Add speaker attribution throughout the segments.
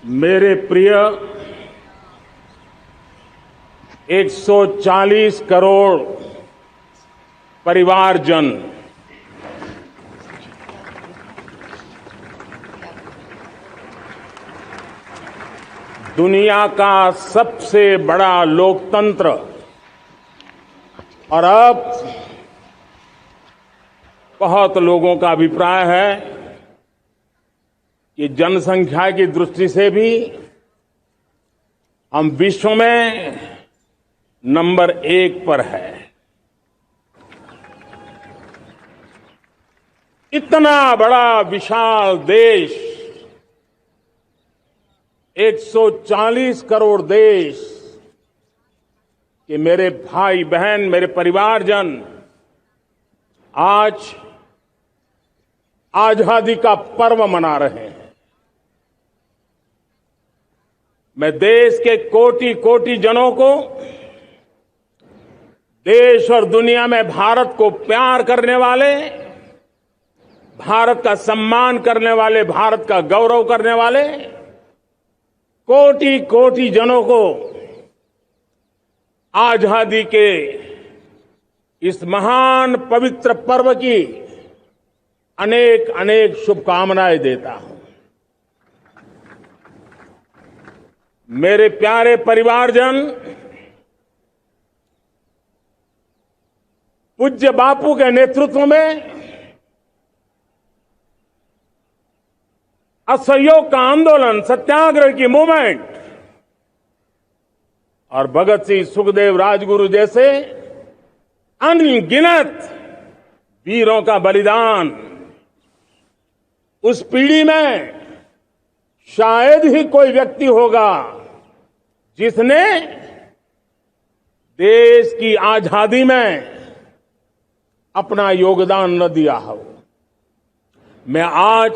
Speaker 1: मेरे प्रिय 140 करोड़ परिवारजन, दुनिया का सबसे बड़ा लोकतंत्र और अब बहुत लोगों का अभिप्राय है कि जनसंख्या की दृष्टि से भी हम विश्व में नंबर 1 पर है। इतना बड़ा विशाल देश, 140 करोड़ देश के मेरे भाई बहन, मेरे परिवारजन आज आजादी का पर्व मना रहे हैं। मैं देश के कोटि कोटि जनों को, देश और दुनिया में भारत को प्यार करने वाले, भारत का सम्मान करने वाले, भारत का गौरव करने वाले कोटि कोटि जनों को आजादी के इस महान पवित्र पर्व की अनेक अनेक शुभकामनाएं देता हूं। मेरे प्यारे परिवारजन, पूज्य बापू के नेतृत्व में असहयोग का आंदोलन, सत्याग्रह की मूवमेंट और भगत सिंह, सुखदेव, राजगुरु जैसे अनगिनत वीरों का बलिदान, उस पीढ़ी में शायद ही कोई व्यक्ति होगा जिसने देश की आजादी में अपना योगदान न दिया हो। मैं आज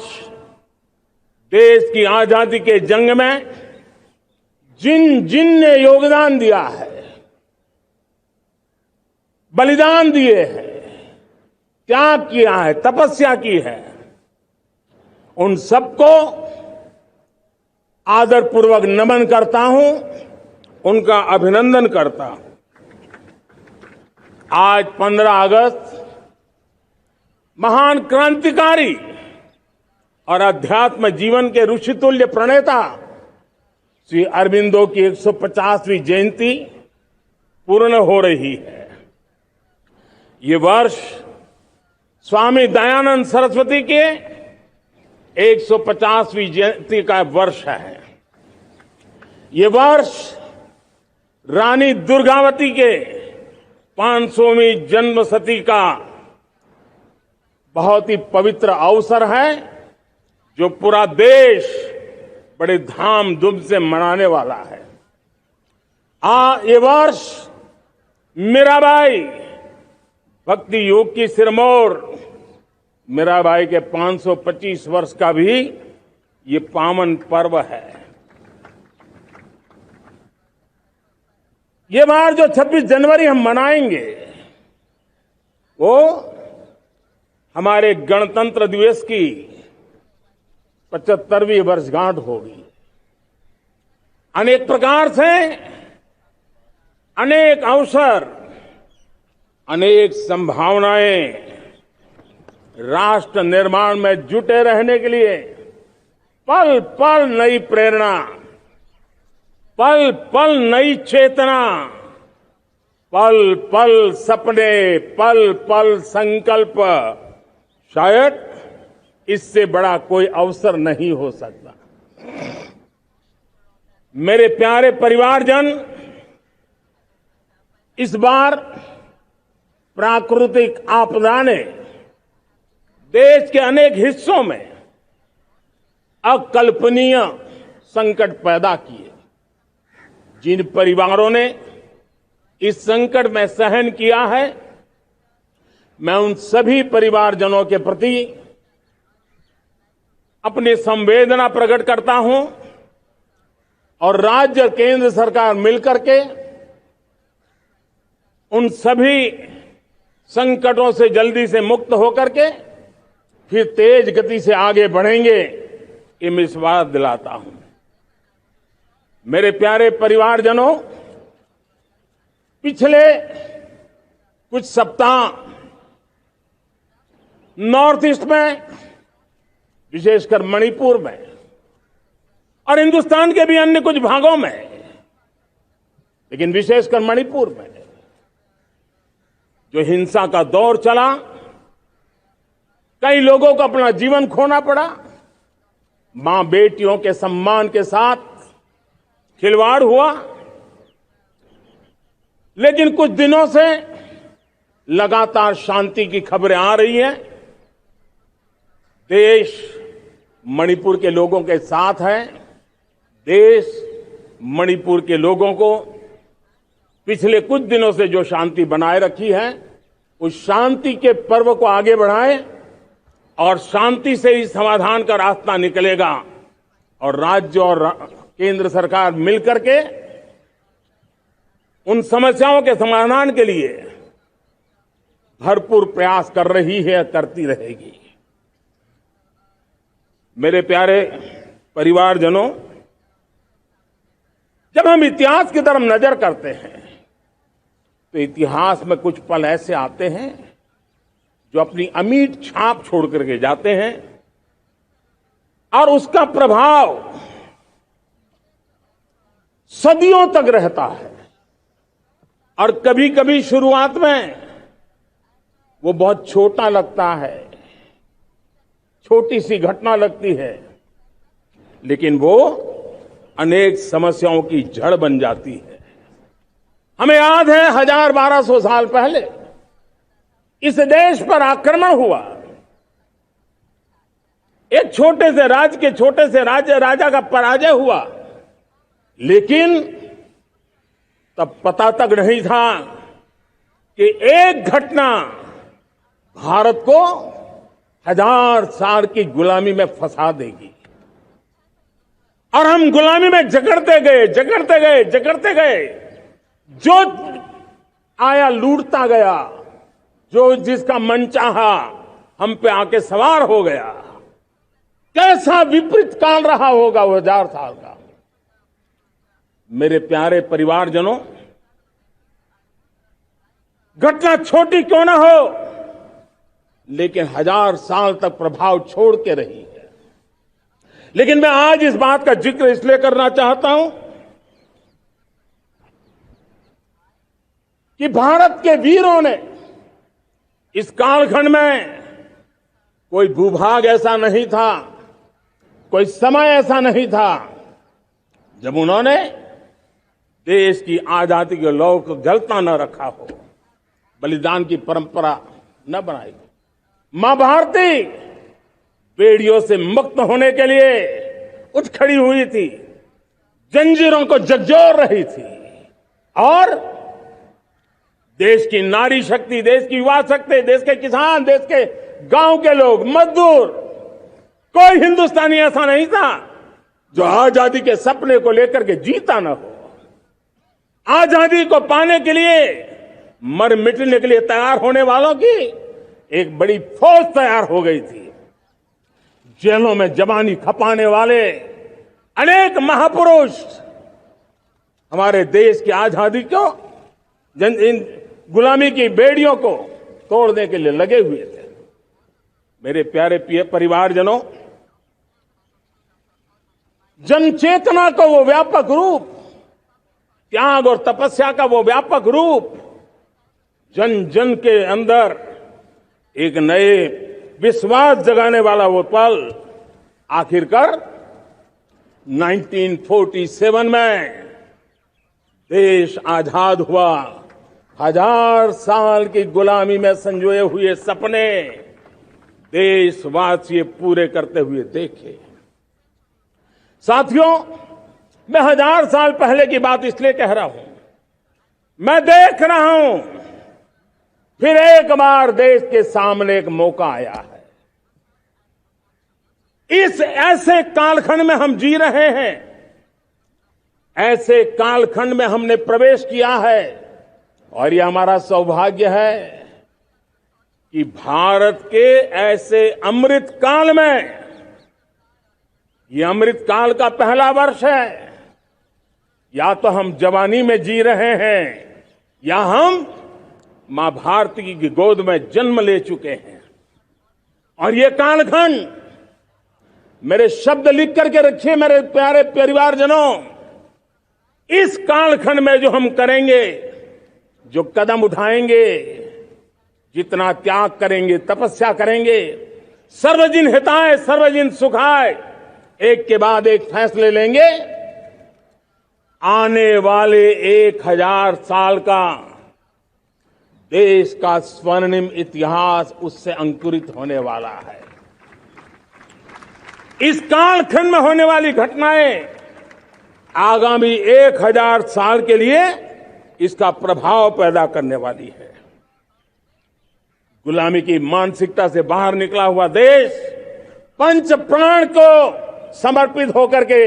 Speaker 1: देश की आजादी के जंग में जिन जिन ने योगदान दिया है, बलिदान दिए हैं, त्याग किया है, तपस्या की है, उन सबको आदरपूर्वक नमन करता हूं, उनका अभिनंदन करता हूं। आज 15 अगस्त महान क्रांतिकारी और अध्यात्म जीवन के ऋषितुल्य प्रणेता श्री अरबिंदो की 150वीं जयंती पूर्ण हो रही है। ये वर्ष स्वामी दयानंद सरस्वती के 150वीं जयंती का वर्ष है। ये वर्ष रानी दुर्गावती के 500वीं जन्मशती का बहुत ही पवित्र अवसर है, जो पूरा देश बड़े धामधूम से मनाने वाला है। ये वर्ष मीराबाई, भक्ति योग की सिरमौर मीराबाई के 525 वर्ष का भी ये पावन पर्व है। ये बार जो 26 जनवरी हम मनाएंगे, वो हमारे गणतंत्र दिवस की 75वीं वर्षगांठ होगी। अनेक प्रकार से अनेक अवसर, अनेक संभावनाएं राष्ट्र निर्माण में जुटे रहने के लिए पल पल नई प्रेरणा, पल पल नई चेतना, पल पल सपने, पल पल संकल्प, शायद इससे बड़ा कोई अवसर नहीं हो सकता। मेरे प्यारे परिवारजन, इस बार प्राकृतिक आपदा ने देश के अनेक हिस्सों में अकल्पनीय संकट पैदा किए। जिन परिवारों ने इस संकट में सहन किया है, मैं उन सभी परिवारजनों के प्रति अपनी संवेदना प्रकट करता हूं और राज्य और केंद्र सरकार मिलकर के उन सभी संकटों से जल्दी से मुक्त होकर के फिर तेज गति से आगे बढ़ेंगे, ये मैं विश्वास दिलाता हूं। मेरे प्यारे परिवारजनों, पिछले कुछ सप्ताह नॉर्थ ईस्ट में, विशेषकर मणिपुर में और हिंदुस्तान के भी अन्य कुछ भागों में, लेकिन विशेषकर मणिपुर में जो हिंसा का दौर चला, कई लोगों को अपना जीवन खोना पड़ा, मां बेटियों के सम्मान के साथ खिलवाड़ हुआ। लेकिन कुछ दिनों से लगातार शांति की खबरें आ रही हैं। देश मणिपुर के लोगों के साथ है। देश मणिपुर के लोगों को पिछले कुछ दिनों से जो शांति बनाए रखी है, उस शांति के पर्व को आगे बढ़ाएं और शांति से ही समाधान का रास्ता निकलेगा। और राज्य और केंद्र सरकार मिलकर के उन समस्याओं के समाधान के लिए भरपूर प्रयास कर रही है, करती रहेगी। मेरे प्यारे परिवारजनों, जब हम इतिहास की तरफ नजर करते हैं तो इतिहास में कुछ पल ऐसे आते हैं जो अपनी अमिट छाप छोड़ करके जाते हैं और उसका प्रभाव सदियों तक रहता है। और कभी कभी शुरुआत में वो बहुत छोटा लगता है, छोटी सी घटना लगती है, लेकिन वो अनेक समस्याओं की जड़ बन जाती है। हमें याद है 1000-1200 साल पहले इस देश पर आक्रमण हुआ। एक छोटे से राज्य के छोटे से राजा का पराजय हुआ, लेकिन तब पता तक नहीं था कि एक घटना भारत को 1000 साल की गुलामी में फंसा देगी। और हम गुलामी में जकड़ते गए, जो आया लूटता गया, जो जिसका मन चाहा हम पे आके सवार हो गया। कैसा विपरीत काल रहा होगा वो 1000 साल का। मेरे प्यारे परिवारजनों, घटना छोटी क्यों ना हो, लेकिन 1000 साल तक प्रभाव छोड़ के रही है। लेकिन मैं आज इस बात का जिक्र इसलिए करना चाहता हूं कि भारत के वीरों ने इस कालखंड में कोई भूभाग ऐसा नहीं था, कोई समय ऐसा नहीं था जब उन्होंने देश की आजादी के लौ को जलता न रखा हो, बलिदान की परंपरा न बनाई। मां भारती बेड़ियों से मुक्त होने के लिए उठ खड़ी हुई थी, जंजीरों को झकझोर रही थी। और देश की नारी शक्ति, देश की युवा शक्ति, देश के किसान, देश के गांव के लोग, मजदूर, कोई हिंदुस्तानी ऐसा नहीं था जो आजादी के सपने को लेकर के जीता न हो। आजादी को पाने के लिए मर मिटने के लिए तैयार होने वालों की एक बड़ी फौज तैयार हो गई थी। जेलों में जवानी खपाने वाले अनेक महापुरुष हमारे देश की आजादी को, इन गुलामी की बेड़ियों को तोड़ने के लिए लगे हुए थे। मेरे प्यारे परिवारजनों, जन चेतना को वो व्यापक रूप, त्याग और तपस्या का वो व्यापक रूप, जन जन के अंदर एक नए विश्वास जगाने वाला वो पल आखिरकार 1947 में देश आजाद हुआ। 1000 साल की गुलामी में संजोए हुए सपने देशवासी पूरे करते हुए देखे। साथियों, मैं 1000 साल पहले की बात इसलिए कह रहा हूं, मैं देख रहा हूं फिर एक बार देश के सामने एक मौका आया है। इस ऐसे कालखंड में हम जी रहे हैं, ऐसे कालखंड में हमने प्रवेश किया है और यह हमारा सौभाग्य है कि भारत के ऐसे अमृत काल में, यह अमृत काल का पहला वर्ष है, या तो हम जवानी में जी रहे हैं या हम मां भारती की गोद में जन्म ले चुके हैं। और ये कालखंड, मेरे शब्द लिख करके रखिए मेरे प्यारे परिवारजनों, इस कालखंड में जो हम करेंगे, जो कदम उठाएंगे, जितना त्याग करेंगे, तपस्या करेंगे, सर्वजन हिताय सर्वजन सुखाय, एक के बाद एक फैसले लेंगे, आने वाले 1000 साल का देश का स्वर्णिम इतिहास उससे अंकुरित होने वाला है। इस कालखंड में होने वाली घटनाएं आगामी 1000 साल के लिए इसका प्रभाव पैदा करने वाली है। गुलामी की मानसिकता से बाहर निकला हुआ देश पंच प्राण को समर्पित होकर के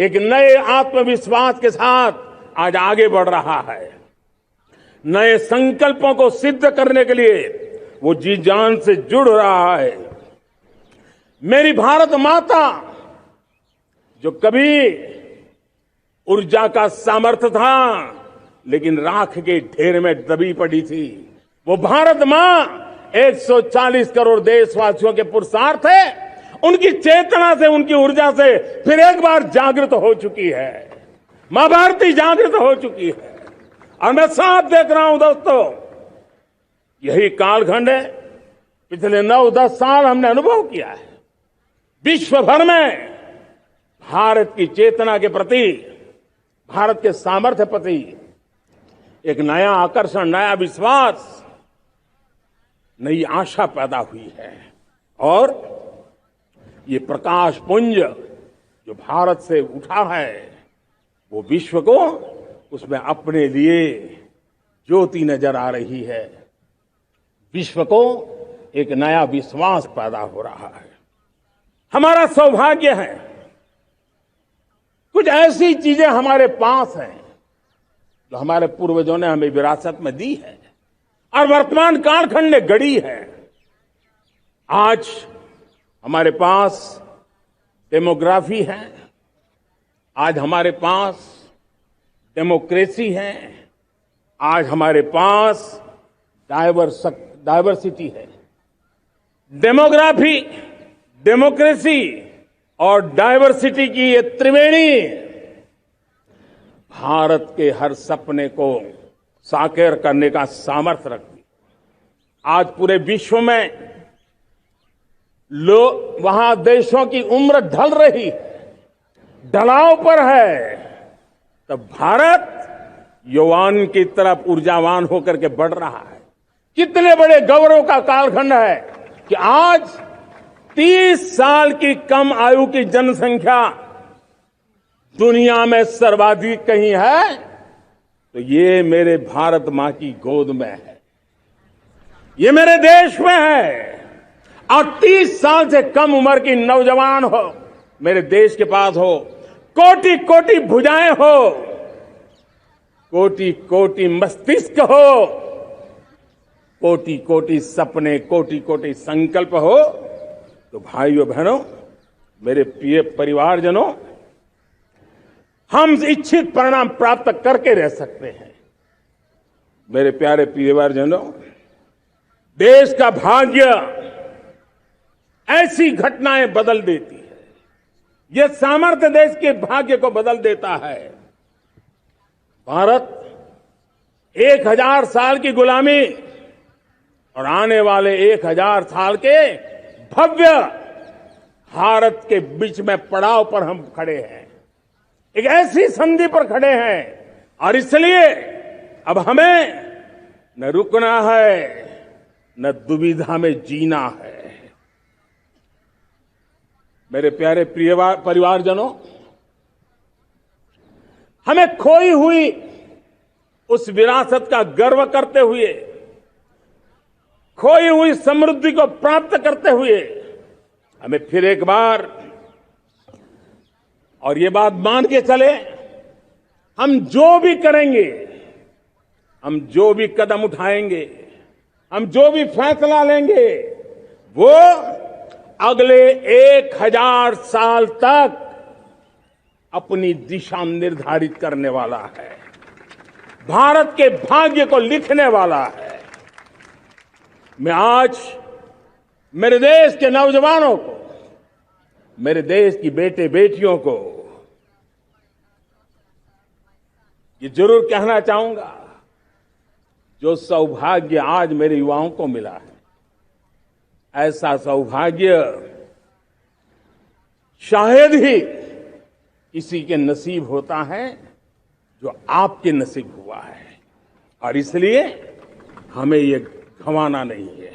Speaker 1: एक नए आत्मविश्वास के साथ आज आगे बढ़ रहा है। नए संकल्पों को सिद्ध करने के लिए वो जी जान से जुड़ रहा है। मेरी भारत माता, जो कभी ऊर्जा का सामर्थ्य था लेकिन राख के ढेर में दबी पड़ी थी, वो भारत मां 140 करोड़ देशवासियों के पुरुषार्थ है, उनकी चेतना से, उनकी ऊर्जा से फिर एक बार जागृत हो चुकी है। मां भारती जागृत हो चुकी है और मैं साफ देख रहा हूं दोस्तों, यही कालखंड है। पिछले 9-10 साल हमने अनुभव किया है, विश्व भर में भारत की चेतना के प्रति, भारत के सामर्थ्य प्रति एक नया आकर्षण, नया विश्वास, नई आशा पैदा हुई है। और ये प्रकाश पुंज जो भारत से उठा है, वो विश्व को उसमें अपने लिए ज्योति नजर आ रही है। विश्व को एक नया विश्वास पैदा हो रहा है। हमारा सौभाग्य है, कुछ ऐसी चीजें हमारे पास हैं जो हमारे पूर्वजों ने हमें विरासत में दी है और वर्तमान कालखंड ने गढ़ी है। आज हमारे पास डेमोग्राफी है, आज हमारे पास डेमोक्रेसी है, आज हमारे पास डायवर्सिटी है। डेमोग्राफी, डेमोक्रेसी और डायवर्सिटी की ये त्रिवेणी भारत के हर सपने को साकार करने का सामर्थ्य रखती। आज पूरे विश्व में वहां देशों की उम्र ढल रही है, ढलाव पर है, तब भारत यौवन की तरफ ऊर्जावान होकर के बढ़ रहा है। कितने बड़े गौरव का कालखंड है कि आज 30 साल की कम आयु की जनसंख्या दुनिया में सर्वाधिक कहीं है तो ये मेरे भारत मां की गोद में है, ये मेरे देश में है। और 30 साल से कम उम्र की नौजवान हो मेरे देश के पास हो, कोटि कोटि भुजाएं हो, कोटि कोटि मस्तिष्क हो, कोटि कोटि सपने, कोटि कोटि संकल्प हो, तो भाइयों बहनों, मेरे प्रिय परिवारजनों, हम इच्छित परिणाम प्राप्त करके रह सकते हैं। मेरे प्यारे परिवारजनों, देश का भाग्य ऐसी घटनाएं बदल देती है, यह सामर्थ्य देश के भाग्य को बदल देता है। भारत 1000 साल की गुलामी और आने वाले 1000 साल के भव्य भारत के बीच में पड़ाव पर हम खड़े हैं, एक ऐसी संधि पर खड़े हैं। और इसलिए अब हमें न रुकना है, न दुविधा में जीना है। मेरे प्यारे प्रिय परिवारजनों, हमें खोई हुई उस विरासत का गर्व करते हुए, खोई हुई समृद्धि को प्राप्त करते हुए, हमें फिर एक बार, और ये बात मान के चले, हम जो भी करेंगे, हम जो भी कदम उठाएंगे, हम जो भी फैसला लेंगे, वो अगले 1000 साल तक अपनी दिशा निर्धारित करने वाला है, भारत के भाग्य को लिखने वाला है। मैं आज मेरे देश के नौजवानों को, मेरे देश की बेटे बेटियों को ये जरूर कहना चाहूंगा, जो सौभाग्य आज मेरे युवाओं को मिला है, ऐसा सौभाग्य शायद ही किसी के नसीब होता है जो आपके नसीब हुआ है। और इसलिए हमें ये गंवाना नहीं है।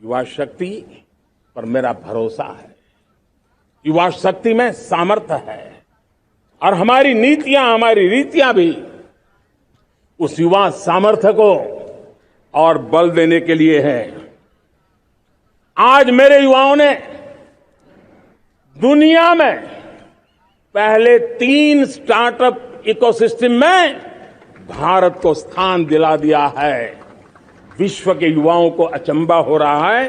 Speaker 1: युवा शक्ति पर मेरा भरोसा है, युवा शक्ति में सामर्थ्य है, और हमारी नीतियां, हमारी रीतियां भी उस युवा सामर्थ्य को और बल देने के लिए है। आज मेरे युवाओं ने दुनिया में पहले 3 स्टार्टअप इकोसिस्टम में भारत को स्थान दिला दिया है। विश्व के युवाओं को अचंभा हो रहा है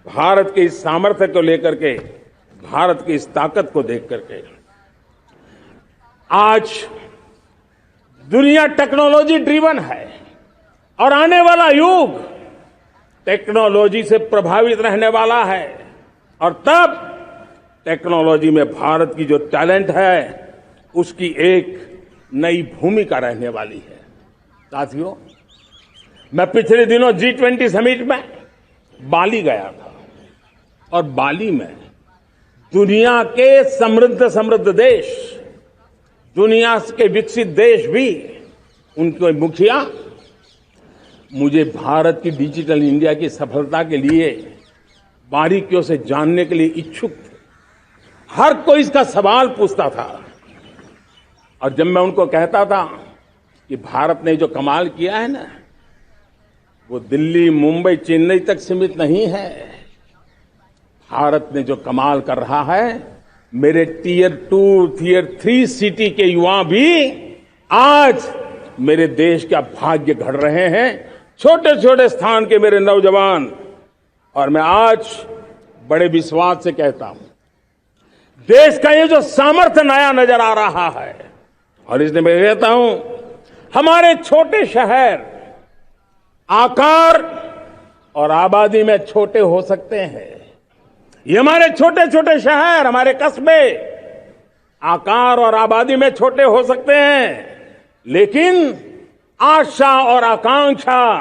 Speaker 1: भारत के इस सामर्थ्य को लेकर के, भारत की इस ताकत को देख करके। आज दुनिया टेक्नोलॉजी ड्रिवन है और आने वाला युग टेक्नोलॉजी से प्रभावित रहने वाला है, और तब टेक्नोलॉजी में भारत की जो टैलेंट है उसकी एक नई भूमिका रहने वाली है। साथियों, मैं पिछले दिनों G20 समिट में बाली गया था, और बाली में दुनिया के समृद्ध देश, दुनिया के विकसित देश भी, उनके मुखिया मुझे भारत की डिजिटल इंडिया की सफलता के लिए बारीकियों से जानने के लिए इच्छुक थे। हर कोई इसका सवाल पूछता था, और जब मैं उनको कहता था कि भारत ने जो कमाल किया है ना, वो दिल्ली, मुंबई, चेन्नई तक सीमित नहीं है। भारत ने जो कमाल कर रहा है, मेरे टियर 2, टियर 3 सिटी के युवा भी आज मेरे देश का भाग्य गढ़ रहे हैं, छोटे छोटे स्थान के मेरे नौजवान। और मैं आज बड़े विश्वास से कहता हूं, देश का ये जो सामर्थ्य नया नजर आ रहा है, और इसलिए मैं कहता हूं, हमारे छोटे शहर आकार और आबादी में छोटे हो सकते हैं। ये हमारे छोटे छोटे शहर, हमारे कस्बे आकार और आबादी में छोटे हो सकते हैं, लेकिन आशा और आकांक्षा,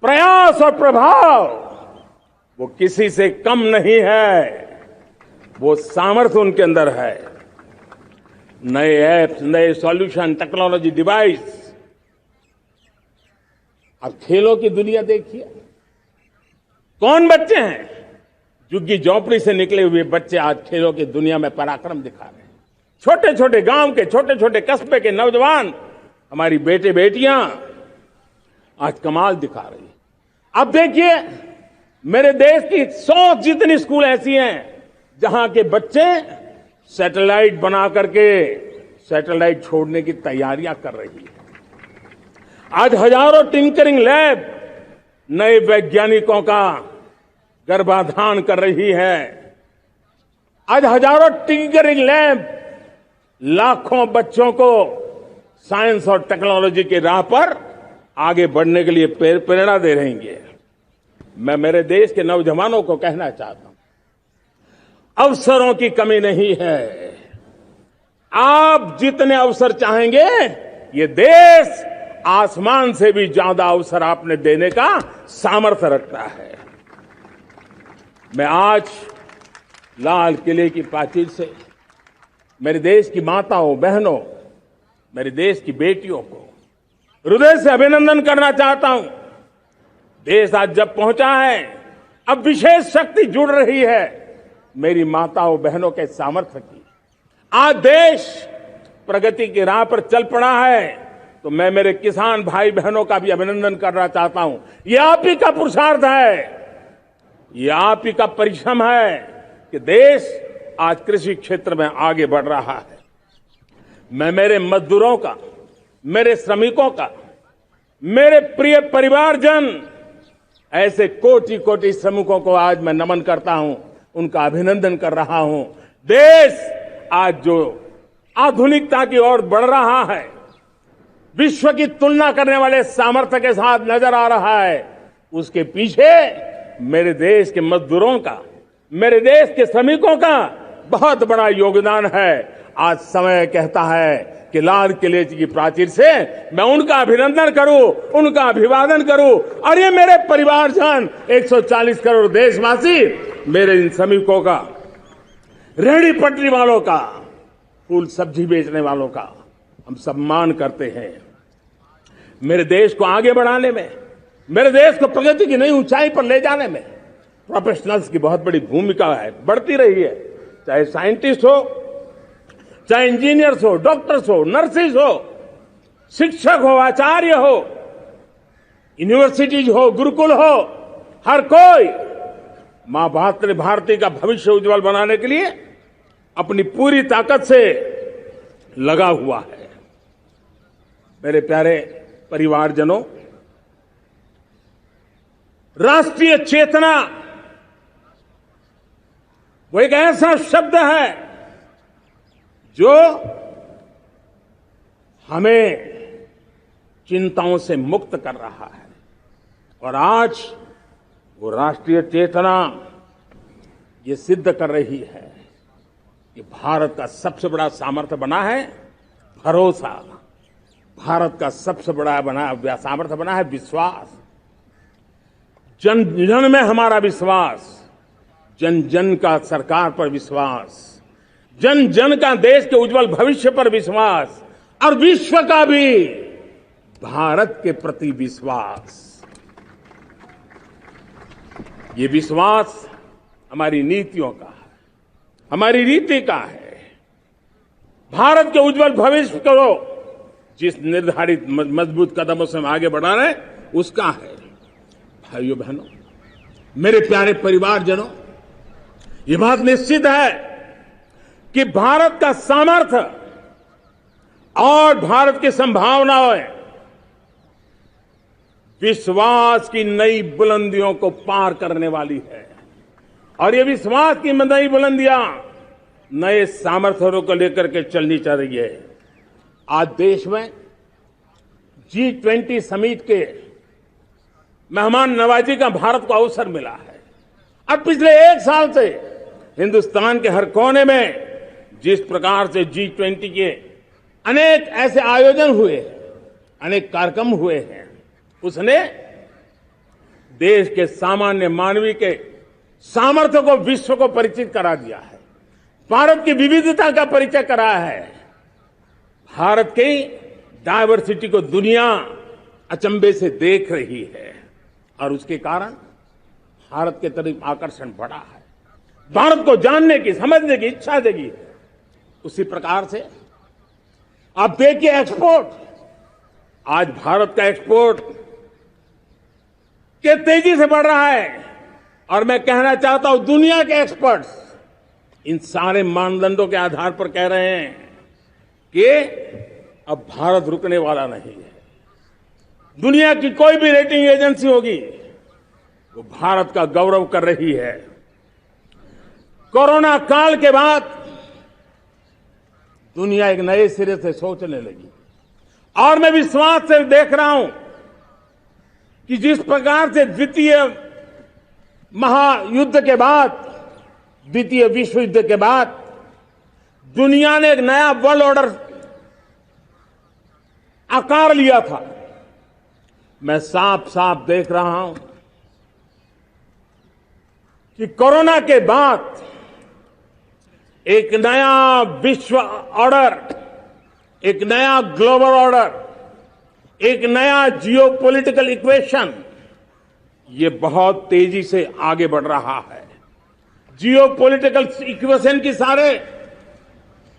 Speaker 1: प्रयास और प्रभाव वो किसी से कम नहीं है। वो सामर्थ्य उनके अंदर है। नए ऐप्स, नए सॉल्यूशन, टेक्नोलॉजी डिवाइस। अब खेलों की दुनिया देखिए, कौन बच्चे हैं? झुग्गी झोंपड़ी से निकले हुए बच्चे आज खेलों की दुनिया में पराक्रम दिखा रहे हैं। छोटे छोटे गांव के, छोटे छोटे कस्बे के नौजवान, हमारी बेटे बेटियां आज कमाल दिखा रही हैं। अब देखिए, मेरे देश की 100 जितनी स्कूल ऐसी हैं जहां के बच्चे सैटेलाइट बना करके सैटेलाइट छोड़ने की तैयारियां कर रही है। आज हजारों टिंकरिंग लैब नए वैज्ञानिकों का गर्भाधान कर रही है। आज हजारों टिंकरिंग लैब लाखों बच्चों को साइंस और टेक्नोलॉजी की राह पर आगे बढ़ने के लिए प्रेरणा दे रही है। मैं मेरे देश के नौजवानों को कहना चाहता हूं, अवसरों की कमी नहीं है। आप जितने अवसर चाहेंगे, ये देश आसमान से भी ज्यादा अवसर आपने देने का सामर्थ्य रखता है। मैं आज लाल किले की प्राचीर से मेरे देश की माताओं, बहनों, मेरे देश की बेटियों को हृदय से अभिनंदन करना चाहता हूं। देश आज जब पहुंचा है, अब विशेष शक्ति जुड़ रही है मेरी माताओं बहनों के सामर्थ्य की। आज देश प्रगति की राह पर चल पड़ा है, तो मैं मेरे किसान भाई बहनों का भी अभिनंदन करना चाहता हूं। ये आप ही का पुरुषार्थ है, ये आप ही का परिश्रम है कि देश आज कृषि क्षेत्र में आगे बढ़ रहा है। मैं मेरे मजदूरों का, मेरे श्रमिकों का, मेरे प्रिय परिवारजन, ऐसे कोटि कोटि श्रमिकों को आज मैं नमन करता हूं, उनका अभिनंदन कर रहा हूं। देश आज जो आधुनिकता की ओर बढ़ रहा है, विश्व की तुलना करने वाले सामर्थ्य के साथ नजर आ रहा है, उसके पीछे मेरे देश के मजदूरों का, मेरे देश के श्रमिकों का बहुत बड़ा योगदान है। आज समय कहता है कि लाल किले की प्राचीर से मैं उनका अभिनंदन करूं, उनका अभिवादन करूं, और ये मेरे परिवारजन 140 करोड़ देशवासी, मेरे इन श्रमिकों का, रेहड़ी पटरी वालों का, फूल सब्जी बेचने वालों का हम सम्मान करते हैं। मेरे देश को आगे बढ़ाने में, मेरे देश को प्रगति की नई ऊंचाई पर ले जाने में प्रोफेशनल्स की बहुत बड़ी भूमिका है, बढ़ती रही है। चाहे साइंटिस्ट हो, चाहे इंजीनियर्स हो, डॉक्टर्स हो, नर्सिस हो, शिक्षक हो, आचार्य हो, यूनिवर्सिटीज हो, गुरुकुल हो, हर कोई मां भारती का भविष्य उज्जवल बनाने के लिए अपनी पूरी ताकत से लगा हुआ है। मेरे प्यारे परिवारजनों, राष्ट्रीय चेतना वो एक ऐसा शब्द है जो हमें चिंताओं से मुक्त कर रहा है, और आज वो राष्ट्रीय चेतना ये सिद्ध कर रही है कि भारत का सबसे बड़ा सामर्थ्य बना है भरोसा, भारत का सबसे बड़ा सामर्थ्य बना है विश्वास। जन जन में हमारा विश्वास, जन जन का सरकार पर विश्वास, जन जन का देश के उज्जवल भविष्य पर विश्वास, और विश्व का भी भारत के प्रति विश्वास। ये विश्वास हमारी नीतियों का है, हमारी रीति का है। भारत के उज्जवल भविष्य को जिस निर्धारित मजबूत कदमों से हम आगे बढ़ा रहे हैं, उसका है। भाइयों बहनों, मेरे प्यारे परिवारजनों, ये बात निश्चित है कि भारत का सामर्थ्य और भारत की संभावनाएं विश्वास की नई बुलंदियों को पार करने वाली है, और ये विश्वास की नई बुलंदियां नए सामर्थ्यों को लेकर के चलनी चल रही है। आज देश में G20 समिट के मेहमान नवाजी का भारत को अवसर मिला है। अब पिछले एक साल से हिंदुस्तान के हर कोने में जिस प्रकार से G20 के अनेक ऐसे आयोजन हुए, अनेक कार्यक्रम हुए हैं, उसने देश के सामान्य मानवी के सामर्थ्य को विश्व को परिचित करा दिया है, भारत की विविधता का परिचय कराया है, भारत की डायवर्सिटी को दुनिया अचंभे से देख रही है, और उसके कारण भारत के तरफ आकर्षण बढ़ा है, भारत को जानने की, समझने की इच्छा जगी है। उसी प्रकार से आप देखिए एक्सपोर्ट, आज भारत का एक्सपोर्ट के तेजी से बढ़ रहा है, और मैं कहना चाहता हूं दुनिया के एक्सपर्ट्स इन सारे मानदंडों के आधार पर कह रहे हैं कि अब भारत रुकने वाला नहीं है। दुनिया की कोई भी रेटिंग एजेंसी होगी वो भारत का गौरव कर रही है। कोरोना काल के बाद दुनिया एक नए सिरे से सोचने लगी, और मैं विश्वास से देख रहा हूं कि जिस प्रकार से द्वितीय महायुद्ध के बाद, द्वितीय विश्व युद्ध के बाद दुनिया ने एक नया वर्ल्ड ऑर्डर आकार लिया था, मैं साफ साफ देख रहा हूं कि कोरोना के बाद एक नया विश्व ऑर्डर, एक नया ग्लोबल ऑर्डर, एक नया जियोपॉलिटिकल इक्वेशन, ये बहुत तेजी से आगे बढ़ रहा है। जियोपॉलिटिकल इक्वेशन की सारे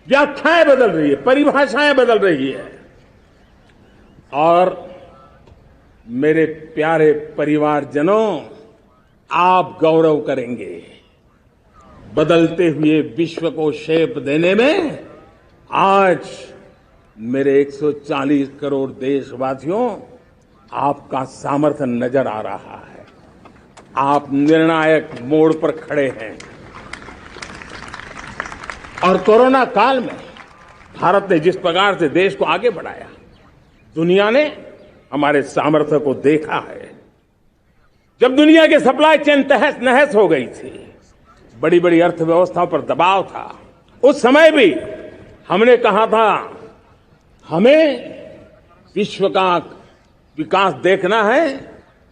Speaker 1: व्याख्याएं बदल रही है, परिभाषाएं बदल रही है, और मेरे प्यारे परिवारजनों, आप गौरव करेंगे। बदलते हुए विश्व को शेप देने में आज मेरे 140 करोड़ देशवासियों, आपका सामर्थ्य नजर आ रहा है। आप निर्णायक मोड़ पर खड़े हैं। और कोरोना काल में भारत ने जिस प्रकार से देश को आगे बढ़ाया, दुनिया ने हमारे सामर्थ्य को देखा है। जब दुनिया की सप्लाई चेन तहस नहस हो गई थी, बड़ी बड़ी अर्थव्यवस्थाओं पर दबाव था, उस समय भी हमने कहा था हमें विश्व का विकास देखना है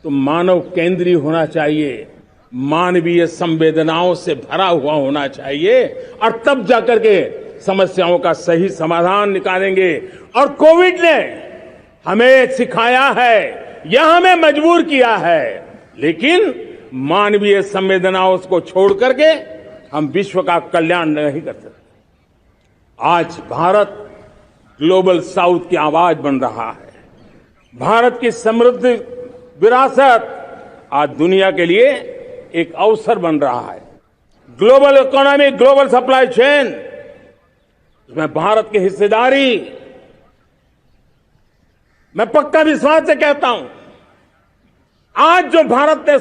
Speaker 1: तो मानव केंद्रीय होना चाहिए, मानवीय संवेदनाओं से भरा हुआ होना चाहिए, और तब जाकर के समस्याओं का सही समाधान निकालेंगे। और कोविड ने हमें सिखाया है या हमें मजबूर किया है, लेकिन मानवीय संवेदनाओं को छोड़ करके हम विश्व का कल्याण नहीं कर सकते। आज भारत ग्लोबल साउथ की आवाज बन रहा है। भारत की समृद्ध विरासत आज दुनिया के लिए एक अवसर बन रहा है। Global economy, global supply chain, इसमें भारत की हिस्सेदारी, मैं पक्का विश्वास से कहता हूं, आज जो भारत ने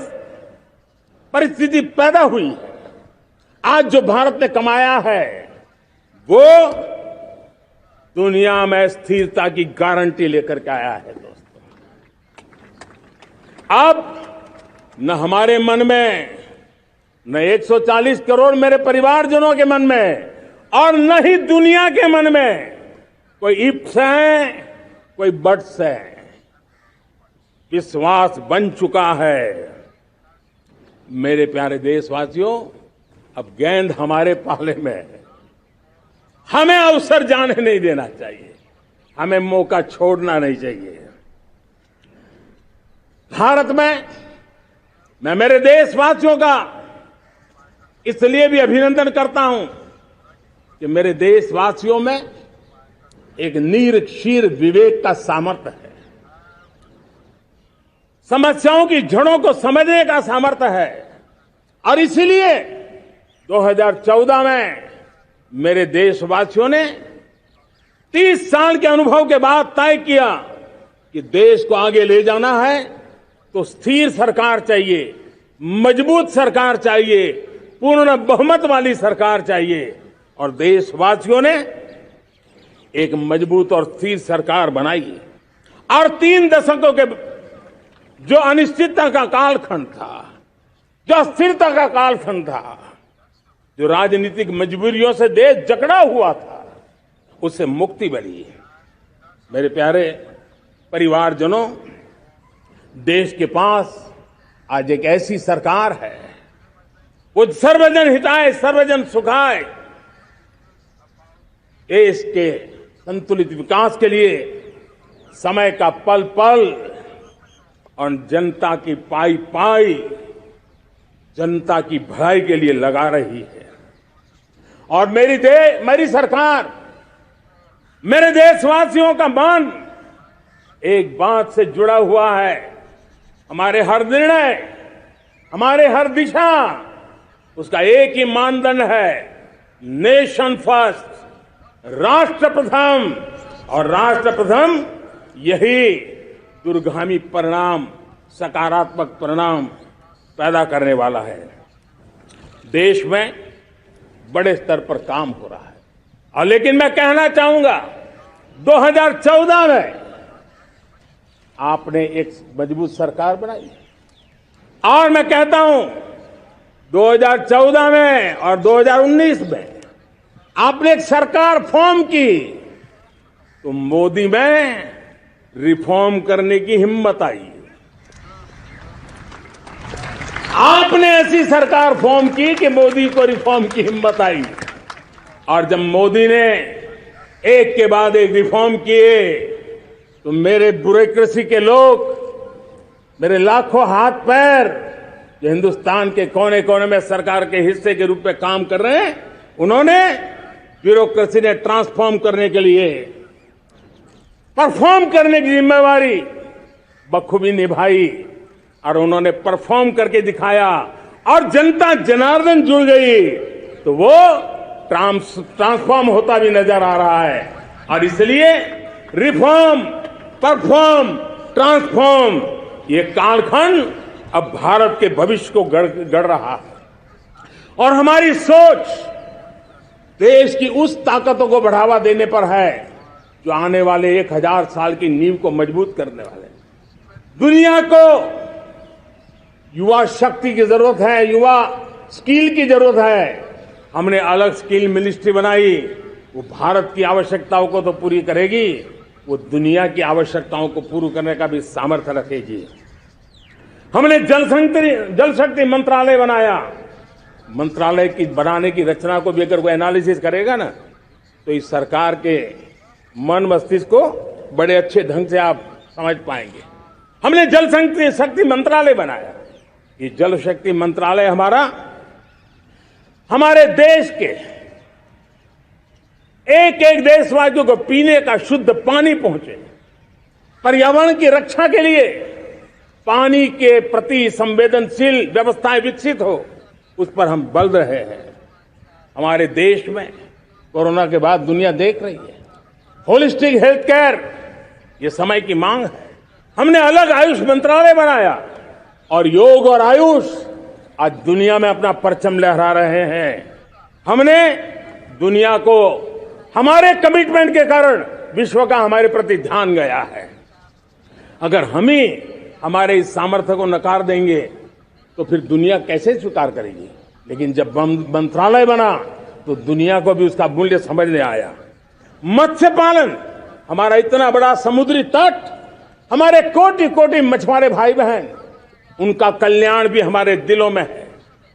Speaker 1: परिस्थिति पैदा हुई है, आज जो भारत ने कमाया है, वो दुनिया में स्थिरता की गारंटी लेकर के आया है। दोस्तों, अब न हमारे मन में, न 140 करोड़ मेरे परिवारजनों के मन में, और न ही दुनिया के मन में कोई इफ्स है, कोई बट्स है। विश्वास बन चुका है। मेरे प्यारे देशवासियों, अब गेंद हमारे पाले में है। हमें अवसर जाने नहीं देना चाहिए, हमें मौका छोड़ना नहीं चाहिए। भारत में मैं मेरे देशवासियों का इसलिए भी अभिनंदन करता हूं कि मेरे देशवासियों में एक नीर क्षीर विवेक का सामर्थ्य है, समस्याओं की जड़ों को समझने का सामर्थ्य है। और इसलिए 2014 में मेरे देशवासियों ने 30 साल के अनुभव के बाद तय किया कि देश को आगे ले जाना है तो स्थिर सरकार चाहिए, मजबूत सरकार चाहिए, पूर्ण बहुमत वाली सरकार चाहिए। और देशवासियों ने एक मजबूत और स्थिर सरकार बनाई। और 3 दशकों के जो अनिश्चितता का कालखंड था, जो अस्थिरता का कालखंड था, जो राजनीतिक मजबूरियों से देश जकड़ा हुआ था, उससे मुक्ति मिली। मेरे प्यारे परिवारजनों, देश के पास आज एक ऐसी सरकार है, वो सर्वजन हिताय सर्वजन सुखाय, देश के संतुलित विकास के लिए समय का पल पल और जनता की पाई पाई, जनता की भलाई के लिए लगा रही है। और मेरी सरकार, मेरे देशवासियों का मन एक बात से जुड़ा हुआ है। हमारे हर निर्णय, हमारे हर दिशा, उसका एक ही मानदंड है, नेशन फर्स्ट, राष्ट्र प्रथम। और राष्ट्र प्रथम यही दूरगामी परिणाम, सकारात्मक परिणाम पैदा करने वाला है। देश में बड़े स्तर पर काम हो रहा है। और लेकिन मैं कहना चाहूंगा, 2014 में आपने एक मजबूत सरकार बनाई, और मैं कहता हूं 2014 में और 2019 में आपने एक सरकार फॉर्म की, तो मोदी में रिफॉर्म करने की हिम्मत आई। आपने ऐसी सरकार फॉर्म की कि मोदी को रिफॉर्म की हिम्मत आई। और जब मोदी ने एक के बाद एक रिफॉर्म किए, तो मेरे ब्यूरोक्रेसी के लोग, मेरे लाखों हाथ पैर जो हिंदुस्तान के कोने कोने में सरकार के हिस्से के रूप में काम कर रहे हैं, उन्होंने ब्यूरोक्रेसी ने ट्रांसफॉर्म करने के लिए, परफॉर्म करने की जिम्मेवारी बखूबी निभाई। और उन्होंने परफॉर्म करके दिखाया, और जनता जनार्दन जुड़ गई, तो वो ट्रांसफॉर्म होता भी नजर आ रहा है। और इसलिए रिफॉर्म, परफॉर्म, ट्रांसफॉर्म, ये कालखंड अब भारत के भविष्य को गढ़ रहा है। और हमारी सोच देश की उस ताकतों को बढ़ावा देने पर है जो आने वाले 1000 साल की नींव को मजबूत करने वाले हैं। दुनिया को युवा शक्ति की जरूरत है, युवा स्किल की जरूरत है। हमने अलग स्किल मिनिस्ट्री बनाई, वो भारत की आवश्यकताओं को तो पूरी करेगी, वो दुनिया की आवश्यकताओं को पूरी करने का भी सामर्थ्य रखेगी। हमने जल शक्ति मंत्रालय बनाया। मंत्रालय की बनाने की रचना को भी अगर कोई एनालिसिस करेगा ना, तो इस सरकार के मन मस्तिष्क को बड़े अच्छे ढंग से आप समझ पाएंगे। हमने जल शक्ति मंत्रालय बनाया। ये जल शक्ति मंत्रालय हमारे देश के एक एक देशवासियों को पीने का शुद्ध पानी पहुंचे, पर्यावरण की रक्षा के लिए पानी के प्रति संवेदनशील व्यवस्थाएं विकसित हो, उस पर हम बल रहे हैं। हमारे देश में कोरोना के बाद दुनिया देख रही है होलिस्टिक हेल्थ केयर, ये समय की मांग है। हमने अलग आयुष मंत्रालय बनाया और योग और आयुष आज दुनिया में अपना परचम लहरा रहे हैं। हमने दुनिया को हमारे कमिटमेंट के कारण विश्व का हमारे प्रति ध्यान गया है। अगर हम ही हमारे इस सामर्थ्य को नकार देंगे तो फिर दुनिया कैसे स्वीकार करेगी। लेकिन जब मंत्रालय बना तो दुनिया को भी उसका मूल्य समझने आया। मत्स्य पालन, हमारा इतना बड़ा समुद्री तट, हमारे कोटि कोटि मछुआरे भाई बहन, उनका कल्याण भी हमारे दिलों में है।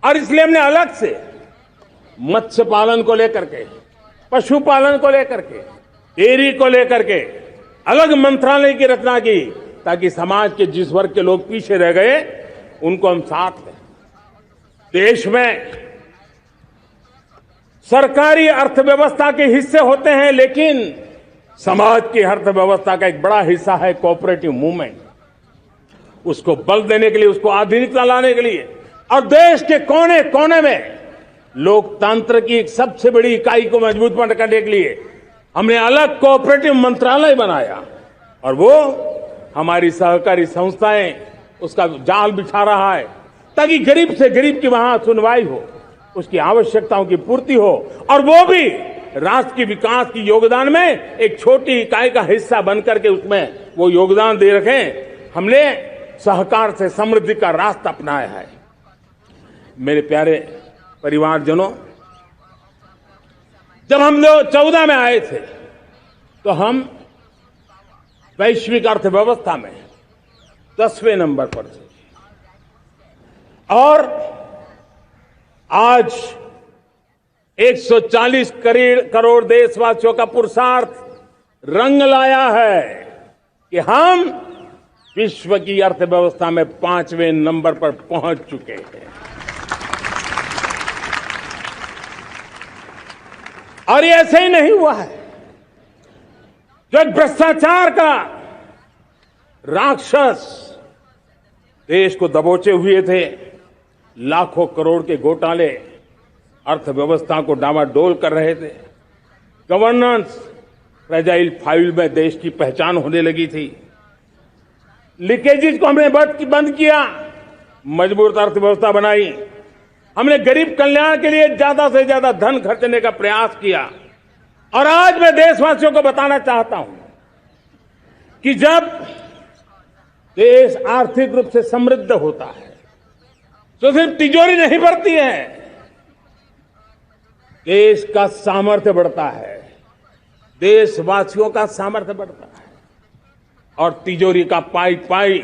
Speaker 1: और इसलिए हमने अलग से मत्स्य पालन को लेकर के, पशुपालन को लेकर के, डेयरी को लेकर के अलग मंत्रालय की रचना की, ताकि समाज के जिस वर्ग के लोग पीछे रह गए उनको हम साथ लें। देश में सरकारी अर्थव्यवस्था के हिस्से होते हैं, लेकिन समाज की अर्थव्यवस्था का एक बड़ा हिस्सा है कोऑपरेटिव मूवमेंट। उसको बल देने के लिए, उसको आधुनिकता लाने के लिए और देश के कोने कोने में लोकतंत्र की एक सबसे बड़ी इकाई को मजबूत करने के लिए हमने अलग कोऑपरेटिव मंत्रालय बनाया। और वो हमारी सहकारी संस्थाएं उसका जाल बिछा रहा है, ताकि गरीब से गरीब की वहां सुनवाई हो, उसकी आवश्यकताओं की पूर्ति हो, और वो भी राष्ट्र की विकास की योगदान में एक छोटी इकाई का हिस्सा बनकर के उसमें वो योगदान दे रखें। हमने सहकार से समृद्धि का रास्ता अपनाया है। मेरे प्यारे परिवारजनों, जब हम लोग 14 में आए थे तो हम वैश्विक अर्थव्यवस्था में 10वें नंबर पर थे, और आज 140 करोड़ देशवासियों का पुरुषार्थ रंग लाया है कि हम विश्व की अर्थव्यवस्था में 5वें नंबर पर पहुंच चुके हैं। और ये ऐसे ही नहीं हुआ है। जो एक भ्रष्टाचार का राक्षस देश को दबोचे हुए थे, लाखों करोड़ के घोटाले अर्थव्यवस्था को डामाडोल कर रहे थे, गवर्नेंस फ्रेजाइल फाइल में देश की पहचान होने लगी थी, लीकेजेस को हमने बंद किया, मजबूत अर्थव्यवस्था बनाई। हमने गरीब कल्याण के लिए ज्यादा से ज्यादा धन खर्चने का प्रयास किया। और आज मैं देशवासियों को बताना चाहता हूं कि जब देश आर्थिक रूप से समृद्ध होता है तो सिर्फ तिजोरी नहीं बढ़ती है, देश का सामर्थ्य बढ़ता है, देशवासियों का सामर्थ्य बढ़ता है। और तिजोरी का पाई पाई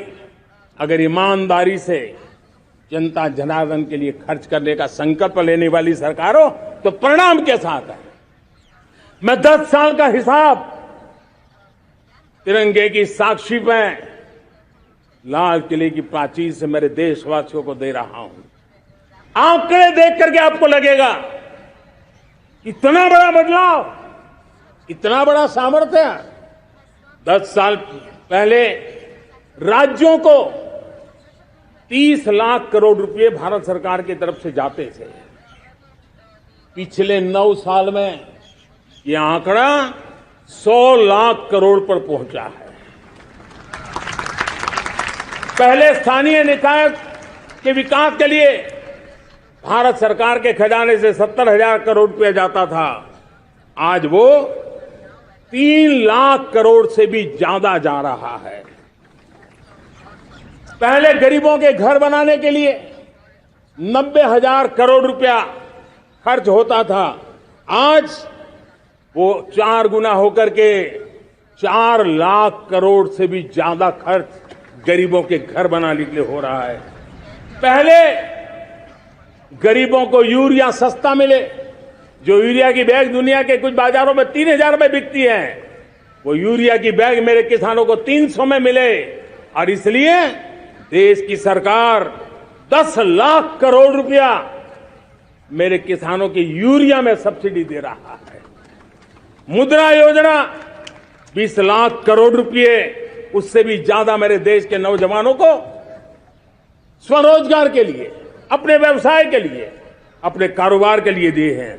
Speaker 1: अगर ईमानदारी से जनता जनार्दन के लिए खर्च करने का संकल्प लेने वाली सरकार हो तो परिणाम के साथ है। मैं 10 साल का हिसाब तिरंगे की साक्षी में लाल किले की प्राचीर से मेरे देशवासियों को दे रहा हूं। आंकड़े देख करके आपको लगेगा इतना बड़ा बदलाव, इतना बड़ा सामर्थ्य। 10 साल पहले राज्यों को 30 लाख करोड़ रुपए भारत सरकार की तरफ से जाते थे। पिछले 9 साल में यह आंकड़ा 100 लाख करोड़ पर पहुंचा है। पहले स्थानीय निकाय के विकास के लिए भारत सरकार के खजाने से 70,000 करोड़ रुपया जाता था। आज वो 3 लाख करोड़ से भी ज्यादा जा रहा है। पहले गरीबों के घर बनाने के लिए 90,000 करोड़ रुपया खर्च होता था। आज वो 4 गुना होकर के 4 लाख करोड़ से भी ज्यादा खर्च गरीबों के घर बनाने के लिए हो रहा है। पहले गरीबों को यूरिया सस्ता मिले, जो यूरिया की बैग दुनिया के कुछ बाजारों में 3,000 में बिकती है, वो यूरिया की बैग मेरे किसानों को 300 में मिले। और इसलिए देश की सरकार 10 लाख करोड़ रुपया मेरे किसानों की यूरिया में सब्सिडी दे रहा है। मुद्रा योजना 20 लाख करोड़ रुपए, उससे भी ज्यादा मेरे देश के नौजवानों को स्वरोजगार के लिए, अपने व्यवसाय के लिए, अपने कारोबार के लिए दिए हैं।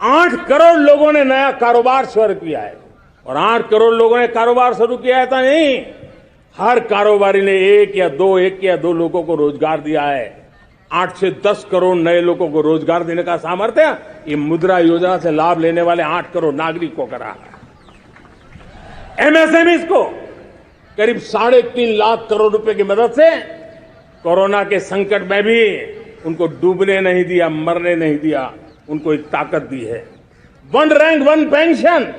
Speaker 1: 8 करोड़ लोगों ने नया कारोबार शुरू किया है। और 8 करोड़ लोगों ने कारोबार शुरू किया है तो नहीं, हर कारोबारी ने एक या दो लोगों को रोजगार दिया है। 8 से 10 करोड़ नए लोगों को रोजगार देने का सामर्थ्य ये मुद्रा योजना से लाभ लेने वाले 8 करोड़ नागरिकों का रहा है। एमएसएमई को करीब 3.5 लाख करोड़ रुपए की मदद से कोरोना के संकट में भी उनको डूबने नहीं दिया, मरने नहीं दिया, उनको एक ताकत दी है। 1 रैंक 1 पेंशन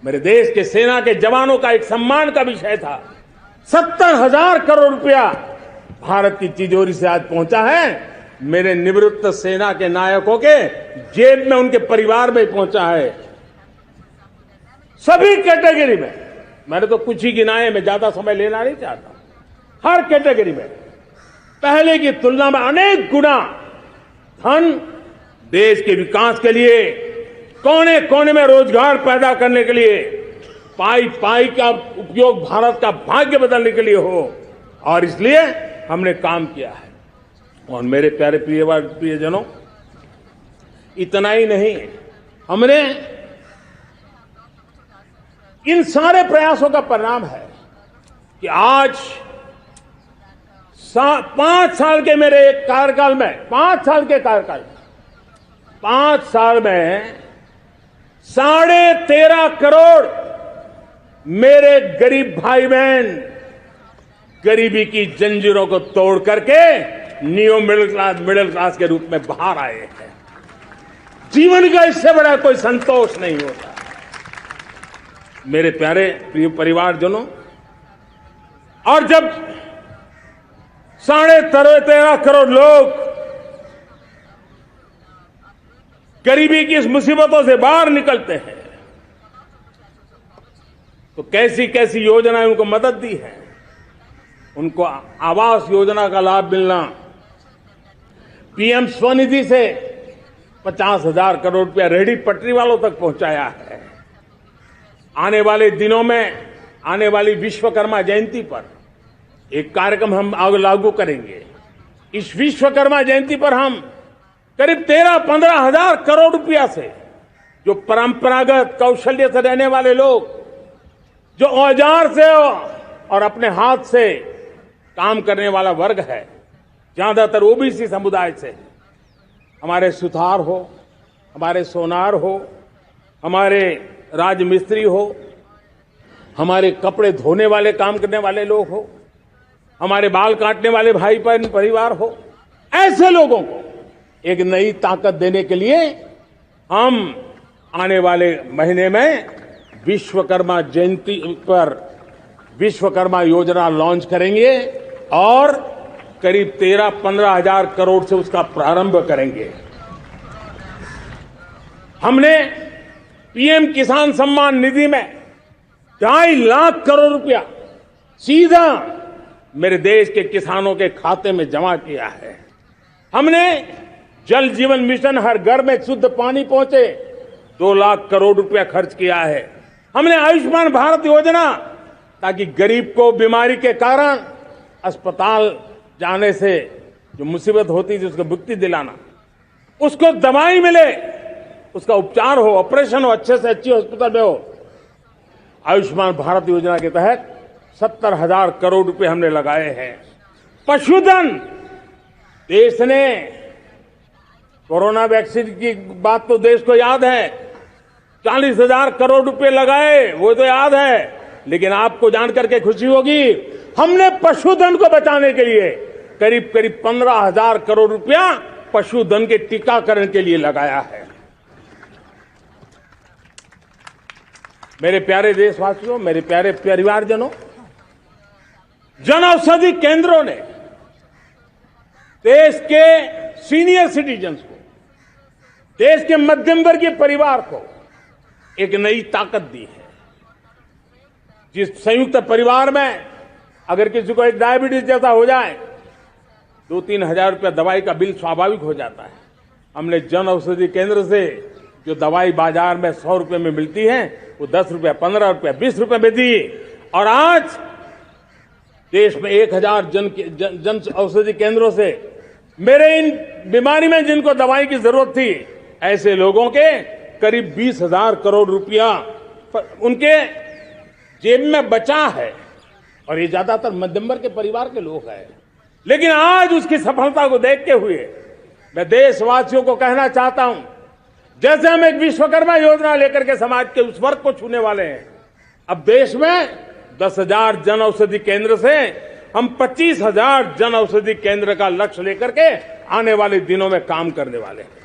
Speaker 1: मेरे देश के सेना के जवानों का एक सम्मान का विषय था। 70,000 करोड़ रुपया भारत की तिजोरी से आज पहुंचा है, मेरे निवृत्त सेना के नायकों के जेब में, उनके परिवार में पहुंचा है। सभी कैटेगरी में, मैंने तो कुछ ही गिनाए, मैं ज्यादा समय लेना नहीं चाहता। हर कैटेगरी में पहले की तुलना में अनेक गुना धन देश के विकास के लिए, कोने कोने में रोजगार पैदा करने के लिए, पाई पाई का उपयोग भारत का भाग्य बदलने के लिए हो, और इसलिए हमने काम किया है। और मेरे प्यारे प्रियजनों, इतना ही नहीं, हमने इन सारे प्रयासों का परिणाम है कि आज 5 साल के मेरे कार्यकाल में, 5 साल के कार्यकाल में, 5 साल में 13.5 करोड़ मेरे गरीब भाई बहन गरीबी की जंजीरों को तोड़ करके न्यू मिडिल क्लास के रूप में बाहर आए हैं। जीवन का इससे बड़ा कोई संतोष नहीं होता। मेरे प्यारे प्रिय परिवारजनों, और जब 13.5 करोड़ लोग गरीबी की इस मुसीबतों से बाहर निकलते हैं, तो कैसी कैसी योजनाएं उनको मदद दी है। उनको आवास योजना का लाभ मिलना, पीएम स्वनिधि से 50,000 करोड़ रुपया रेहड़ी पटरी वालों तक पहुंचाया है। आने वाले दिनों में, आने वाली विश्वकर्मा जयंती पर एक कार्यक्रम हम लागू करेंगे। इस विश्वकर्मा जयंती पर हम करीब 13-15 हजार करोड़ रुपया से, जो परंपरागत कौशल्य से रहने वाले लोग, जो औजार से और अपने हाथ से काम करने वाला वर्ग है, ज्यादातर ओबीसी समुदाय से, हमारे सुथार हो, हमारे सोनार हो, हमारे राजमिस्त्री हो, हमारे कपड़े धोने वाले काम करने वाले लोग हो, हमारे बाल काटने वाले भाई बहन परिवार हो, ऐसे लोगों को एक नई ताकत देने के लिए हम आने वाले महीने में विश्वकर्मा जयंती पर विश्वकर्मा योजना लॉन्च करेंगे और करीब 13-15 हजार करोड़ से उसका प्रारंभ करेंगे। हमने पीएम किसान सम्मान निधि में 2.5 लाख करोड़ रुपया सीधा मेरे देश के किसानों के खाते में जमा किया है। हमने जल जीवन मिशन, हर घर में शुद्ध पानी पहुंचे, 2 लाख करोड़ रुपया खर्च किया है। हमने आयुष्मान भारत योजना, ताकि गरीब को बीमारी के कारण अस्पताल जाने से जो मुसीबत होती थी उसको मुक्ति दिलाना, उसको दवाई मिले, उसका उपचार हो, ऑपरेशन हो, अच्छे से अच्छी हॉस्पिटल में हो। आयुष्मान भारत योजना के तहत 70,000 करोड़ रुपए हमने लगाए हैं। पशुधन, देश ने कोरोना वैक्सीन की बात तो देश को याद है, 40,000 करोड़ रुपए लगाए, वो तो याद है। लेकिन आपको जानकर के खुशी होगी, हमने पशुधन को बचाने के लिए करीब करीब 15,000 करोड़ रुपया पशुधन के टीकाकरण के लिए लगाया है। मेरे प्यारे देशवासियों, मेरे प्यारे परिवारजनों, जन औषधि केंद्रों ने देश के सीनियर सिटीजन्स को, देश के मध्यम वर्गीय परिवार को एक नई ताकत दी है। जिस संयुक्त परिवार में अगर किसी को एक डायबिटीज जैसा हो जाए, 2-3 हजार रुपया दवाई का बिल स्वाभाविक हो जाता है। हमने जन औषधि केंद्र से जो दवाई बाजार में 100 रुपए में मिलती है, वो 10 रुपया, 15 रुपया, 20 रुपए में दी। और आज देश में 1000 जन औषधि केंद्रों से मेरे इन बीमारी में जिनको दवाई की जरूरत थी, ऐसे लोगों के करीब 20,000 करोड़ रुपया उनके जेब में बचा है। और ये ज्यादातर मध्यम वर्ग के परिवार के लोग हैं। लेकिन आज उसकी सफलता को देखते हुए मैं देशवासियों को कहना चाहता हूं, जैसे हम एक विश्वकर्मा योजना लेकर के समाज के उस वर्ग को छूने वाले हैं, अब देश में 10,000 जन औषधि केंद्र से हम 25,000 जन औषधि केंद्र का लक्ष्य लेकर के आने वाले दिनों में काम करने वाले हैं।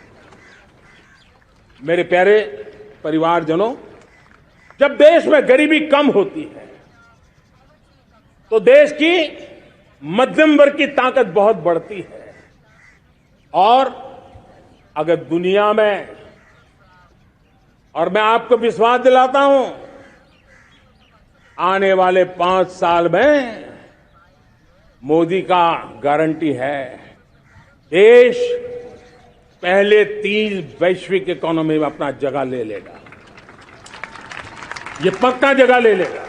Speaker 1: मेरे प्यारे परिवारजनों, जब देश में गरीबी कम होती है तो देश की मध्यम वर्ग की ताकत बहुत बढ़ती है। और अगर दुनिया में, और मैं आपको विश्वास दिलाता हूं, आने वाले 5 साल में मोदी का गारंटी है, देश पहले 3 वैश्विक इकोनॉमी में अपना जगह ले लेगा। ये पक्का जगह ले लेगा।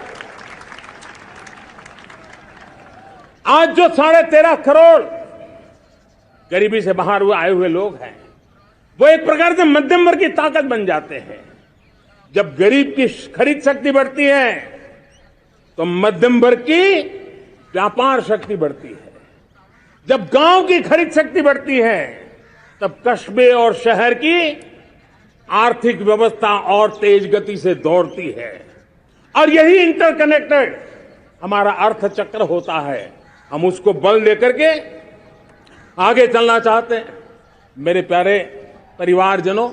Speaker 1: आज जो 13.5 करोड़ गरीबी से बाहर आए हुए लोग हैं, वो एक प्रकार से मध्यम वर्ग की ताकत बन जाते हैं। जब गरीब की खरीद शक्ति बढ़ती है तो मध्यम वर्ग की व्यापार शक्ति बढ़ती है। जब गांव की खरीद शक्ति बढ़ती है तब कस्बे और शहर की आर्थिक व्यवस्था और तेज गति से दौड़ती है। और यही इंटरकनेक्टेड हमारा अर्थचक्र होता है। हम उसको बल लेकर के आगे चलना चाहते हैं। मेरे प्यारे परिवारजनों,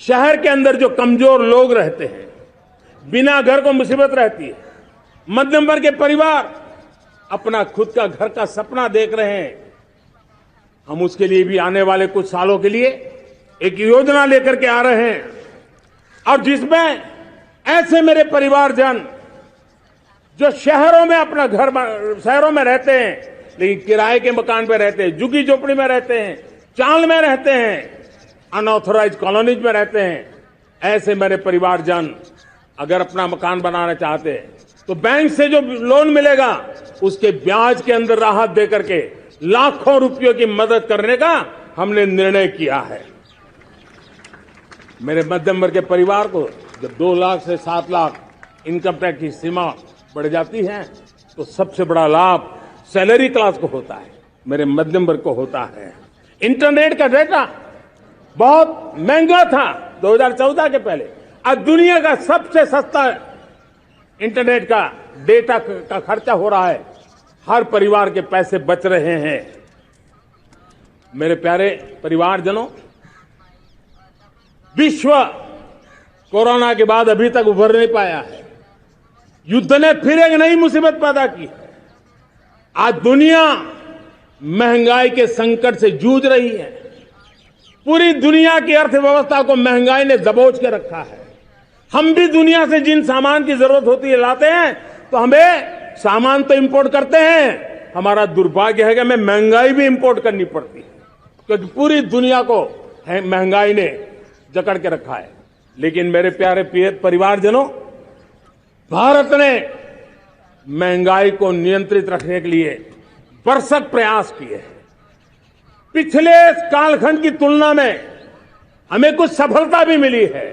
Speaker 1: शहर के अंदर जो कमजोर लोग रहते हैं, बिना घर को मुसीबत रहती है, मध्यम वर्ग के परिवार अपना खुद का घर का सपना देख रहे हैं, हम उसके लिए भी आने वाले कुछ सालों के लिए एक योजना लेकर के आ रहे हैं। और जिसमें ऐसे मेरे परिवारजन जो शहरों में अपना घर, शहरों में रहते हैं लेकिन किराए के मकान पे रहते हैं, झुग्गी झोपड़ी में रहते हैं, चाल में रहते हैं, अनऑथराइज्ड कॉलोनीज में रहते हैं, ऐसे मेरे परिवारजन अगर अपना मकान बनाना चाहते हैं तो बैंक से जो लोन मिलेगा उसके ब्याज के अंदर राहत देकर के लाखों रुपयों की मदद करने का हमने निर्णय किया है। मेरे मध्यम वर्ग के परिवार को जब 2 लाख से 7 लाख इनकम टैक्स की सीमा बढ़ जाती है तो सबसे बड़ा लाभ सैलरी क्लास को होता है, मेरे मध्यम वर्ग को होता है। इंटरनेट का डेटा बहुत महंगा था 2014 के पहले, आज दुनिया का सबसे सस्ता इंटरनेट का डेटा का खर्चा हो रहा है। हर परिवार के पैसे बच रहे हैं। मेरे प्यारे परिवारजनों, विश्व कोरोना के बाद अभी तक उभर नहीं पाया है। युद्ध ने फिर एक नई मुसीबत पैदा की है। आज दुनिया महंगाई के संकट से जूझ रही है। पूरी दुनिया की अर्थव्यवस्था को महंगाई ने दबोच के रखा है। हम भी दुनिया से जिन सामान की जरूरत होती है लाते हैं, तो हमें सामान तो इंपोर्ट करते हैं, हमारा दुर्भाग्य है कि हमें महंगाई भी इंपोर्ट करनी पड़ती है, क्योंकि पूरी दुनिया को महंगाई ने जकड़ के रखा है। लेकिन मेरे प्यारे परिवारजनों, भारत ने महंगाई को नियंत्रित रखने के लिए भरसक प्रयास किए हैं। पिछले कालखंड की तुलना में हमें कुछ सफलता भी मिली है,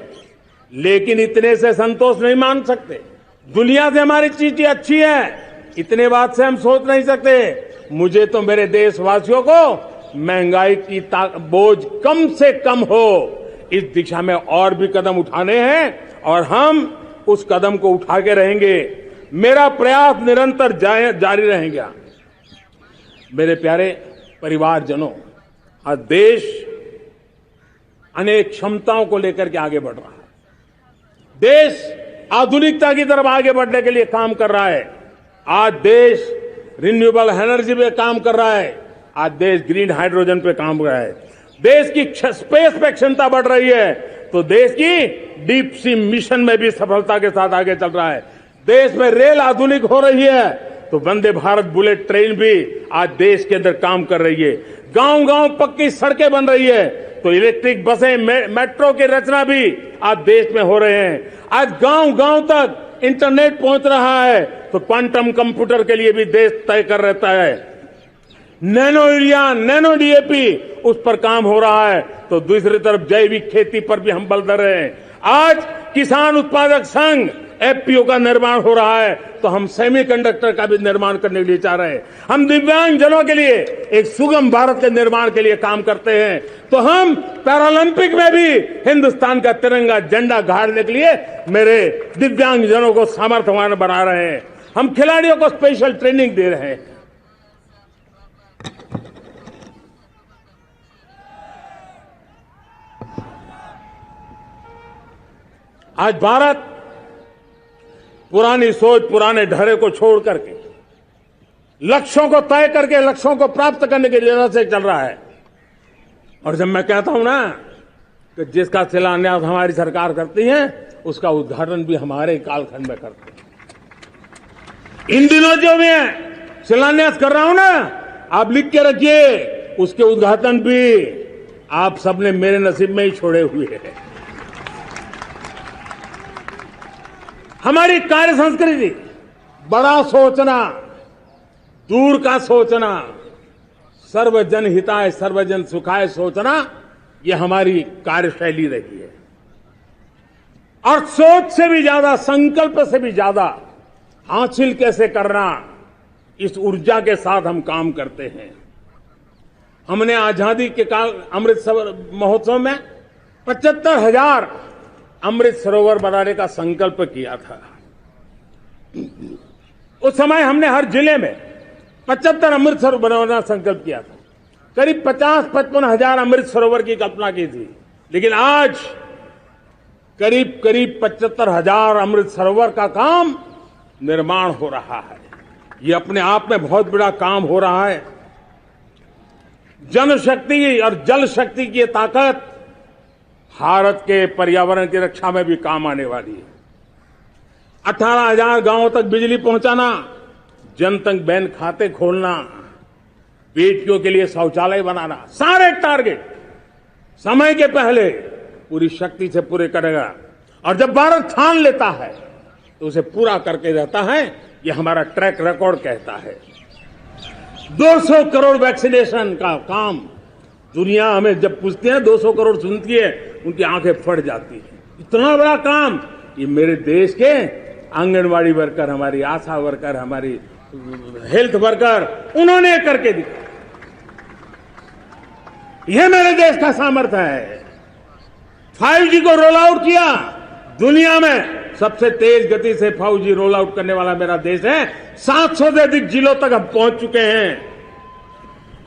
Speaker 1: लेकिन इतने से संतोष नहीं मान सकते। दुनिया से हमारी चीजें अच्छी है, इतने बात से हम सोच नहीं सकते। मुझे तो मेरे देशवासियों को महंगाई की बोझ कम से कम हो, इस दिशा में और भी कदम उठाने हैं और हम उस कदम को उठा के रहेंगे। मेरा प्रयास निरंतर जारी रहेगा। मेरे प्यारे परिवारजनों, आज देश अनेक क्षमताओं को लेकर के आगे बढ़ रहा है। देश आधुनिकता की तरफ आगे बढ़ने के लिए काम कर रहा है। आज देश रिन्यूएबल एनर्जी पे काम कर रहा है। आज देश ग्रीन हाइड्रोजन पे काम कर रहा है। देश की स्पेस पे क्षमता बढ़ रही है, तो देश की डीप सी मिशन में भी सफलता के साथ आगे चल रहा है। देश में रेल आधुनिक हो रही है, तो वंदे भारत बुलेट ट्रेन भी आज देश के अंदर काम कर रही है। गांव गांव पक्की सड़कें बन रही है, तो इलेक्ट्रिक बसें, मेट्रो की रचना भी आज देश में हो रहे हैं। आज गांव गांव तक इंटरनेट पहुंच रहा है, तो क्वांटम कंप्यूटर के लिए भी देश तय कर रहता है। नैनो यूरिया, नैनो डीएपी, उस पर काम हो रहा है, तो दूसरी तरफ जैविक खेती पर भी हम बल दे रहे हैं। आज किसान उत्पादक संघ एफपीओ का निर्माण हो रहा है, तो हम सेमीकंडक्टर का भी निर्माण करने के लिए चाह रहे हैं। हम दिव्यांग जनों के लिए एक सुगम भारत के निर्माण के लिए काम करते हैं, तो हम पैरालंपिक में भी हिंदुस्तान का तिरंगा झंडा गाड़ने के लिए मेरे दिव्यांग जनों को सामर्थ्यवान बना रहे हैं। हम खिलाड़ियों को स्पेशल ट्रेनिंग दे रहे हैं। आज भारत पुरानी सोच, पुराने ढर्रे को छोड़ करके लक्ष्यों को तय करके लक्ष्यों को प्राप्त करने की राह से चल रहा है। और जब मैं कहता हूं ना कि जिसका शिलान्यास हमारी सरकार करती है, उसका उद्घाटन भी हमारे कालखंड में करते हैं। इन दिनों जो मैं शिलान्यास कर रहा हूं ना, आप लिख के रखिए, उसके उद्घाटन भी आप सबने मेरे नसीब में ही छोड़े हुए हैं। हमारी कार्य संस्कृति बड़ा सोचना, दूर का सोचना, सर्वजन हिताय सर्वजन सुखाय सोचना, यह हमारी कार्यशैली रही है। और सोच से भी ज्यादा, संकल्प से भी ज्यादा हासिल कैसे करना, इस ऊर्जा के साथ हम काम करते हैं। हमने आजादी के काल अमृत महोत्सव में 75,000 अमृत सरोवर बनाने का संकल्प किया था। उस समय हमने हर जिले में 75 अमृत सरोवर बनाने का संकल्प किया था। करीब 50-55 हजार अमृत सरोवर की कल्पना की थी, लेकिन आज करीब 75,000 अमृत सरोवर का काम निर्माण हो रहा है। ये अपने आप में बहुत बड़ा काम हो रहा है। जनशक्ति और जल शक्ति की ताकत भारत के पर्यावरण की रक्षा में भी काम आने वाली है। 18,000 गांवों तक बिजली पहुंचाना, जनधन बैंक खाते खोलना, बेटियों के लिए शौचालय बनाना, सारे टारगेट समय के पहले पूरी शक्ति से पूरे करेगा। और जब भारत ठान लेता है तो उसे पूरा करके रहता है। ये हमारा ट्रैक रिकॉर्ड कहता है। 200 करोड़ वैक्सीनेशन का काम, दुनिया हमें जब पूछते हैं 200 करोड़ सुनती है, उनकी आंखें फट जाती है। इतना बड़ा काम ये मेरे देश के आंगनवाड़ी वर्कर, हमारी आशा वर्कर, हमारी हेल्थ वर्कर, उन्होंने करके दिखाया। यह मेरे देश का सामर्थ्य है। 5G को रोल आउट किया, दुनिया में सबसे तेज गति से 5G रोल आउट करने वाला मेरा देश है। 700 से अधिक जिलों तक हम पहुंच चुके हैं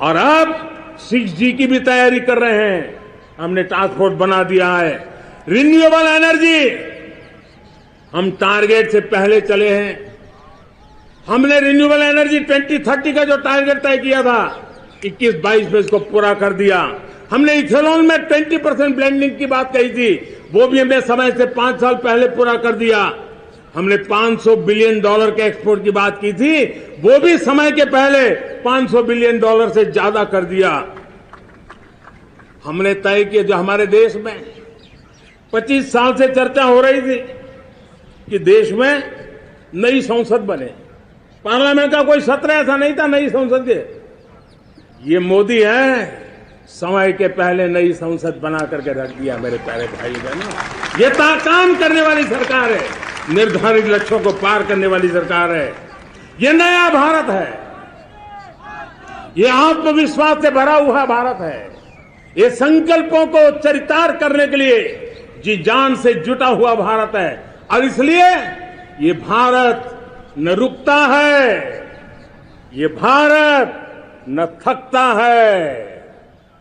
Speaker 1: और अब 6G की भी तैयारी कर रहे हैं। हमने टास्क फोर्स बना दिया है। रिन्यूएबल एनर्जी, हम टारगेट से पहले चले हैं। हमने रिन्यूएबल एनर्जी 2030 का जो टारगेट तय किया था, 21-22 में इसको पूरा कर दिया। हमने इथेनॉल में 20% ब्लेंडिंग की बात कही थी, वो भी हमने समय से 5 साल पहले पूरा कर दिया। हमने $500 बिलियन के एक्सपोर्ट की बात की थी, वो भी समय के पहले $500 बिलियन से ज्यादा कर दिया। हमने तय किया, जो हमारे देश में 25 साल से चर्चा हो रही थी कि देश में नई संसद बने, पार्लियामेंट का कोई सत्र ऐसा नहीं था नई संसद के। ये मोदी है, समय के पहले नई संसद बना करके रख दिया। मेरे प्यारे भाई बहनों, ये काम करने वाली सरकार है, निर्धारित लक्ष्यों को पार करने वाली सरकार है। ये नया भारत है, ये आत्मविश्वास से भरा हुआ भारत है, ये संकल्पों को चरितार्थ करने के लिए जी जान से जुटा हुआ भारत है। और इसलिए ये भारत न रुकता है, ये भारत न थकता है,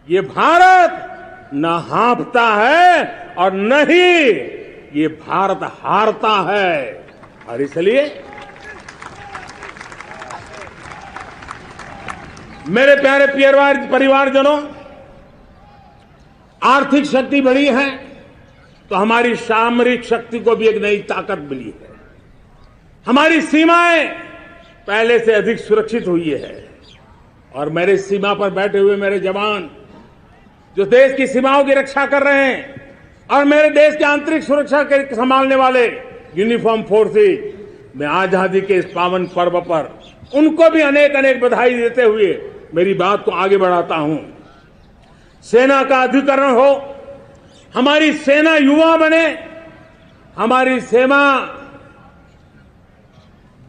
Speaker 1: ये भारत न हाँफता है और न ही ये भारत हारता है। और इसलिए मेरे प्यारे परिवारजनों, आर्थिक शक्ति बढ़ी है तो हमारी सामरिक शक्ति को भी एक नई ताकत मिली है। हमारी सीमाएं पहले से अधिक सुरक्षित हुई है और मेरे सीमा पर बैठे हुए मेरे जवान जो देश की सीमाओं की रक्षा कर रहे हैं और मेरे देश की आंतरिक सुरक्षा के संभालने वाले यूनिफॉर्म फोर्सेज, मैं आजादी के इस पावन पर्व पर उनको भी अनेक अनेक बधाई देते हुए मेरी बात को आगे बढ़ाता हूं। सेना का अधिकरण हो, हमारी सेना युवा बने, हमारी सेना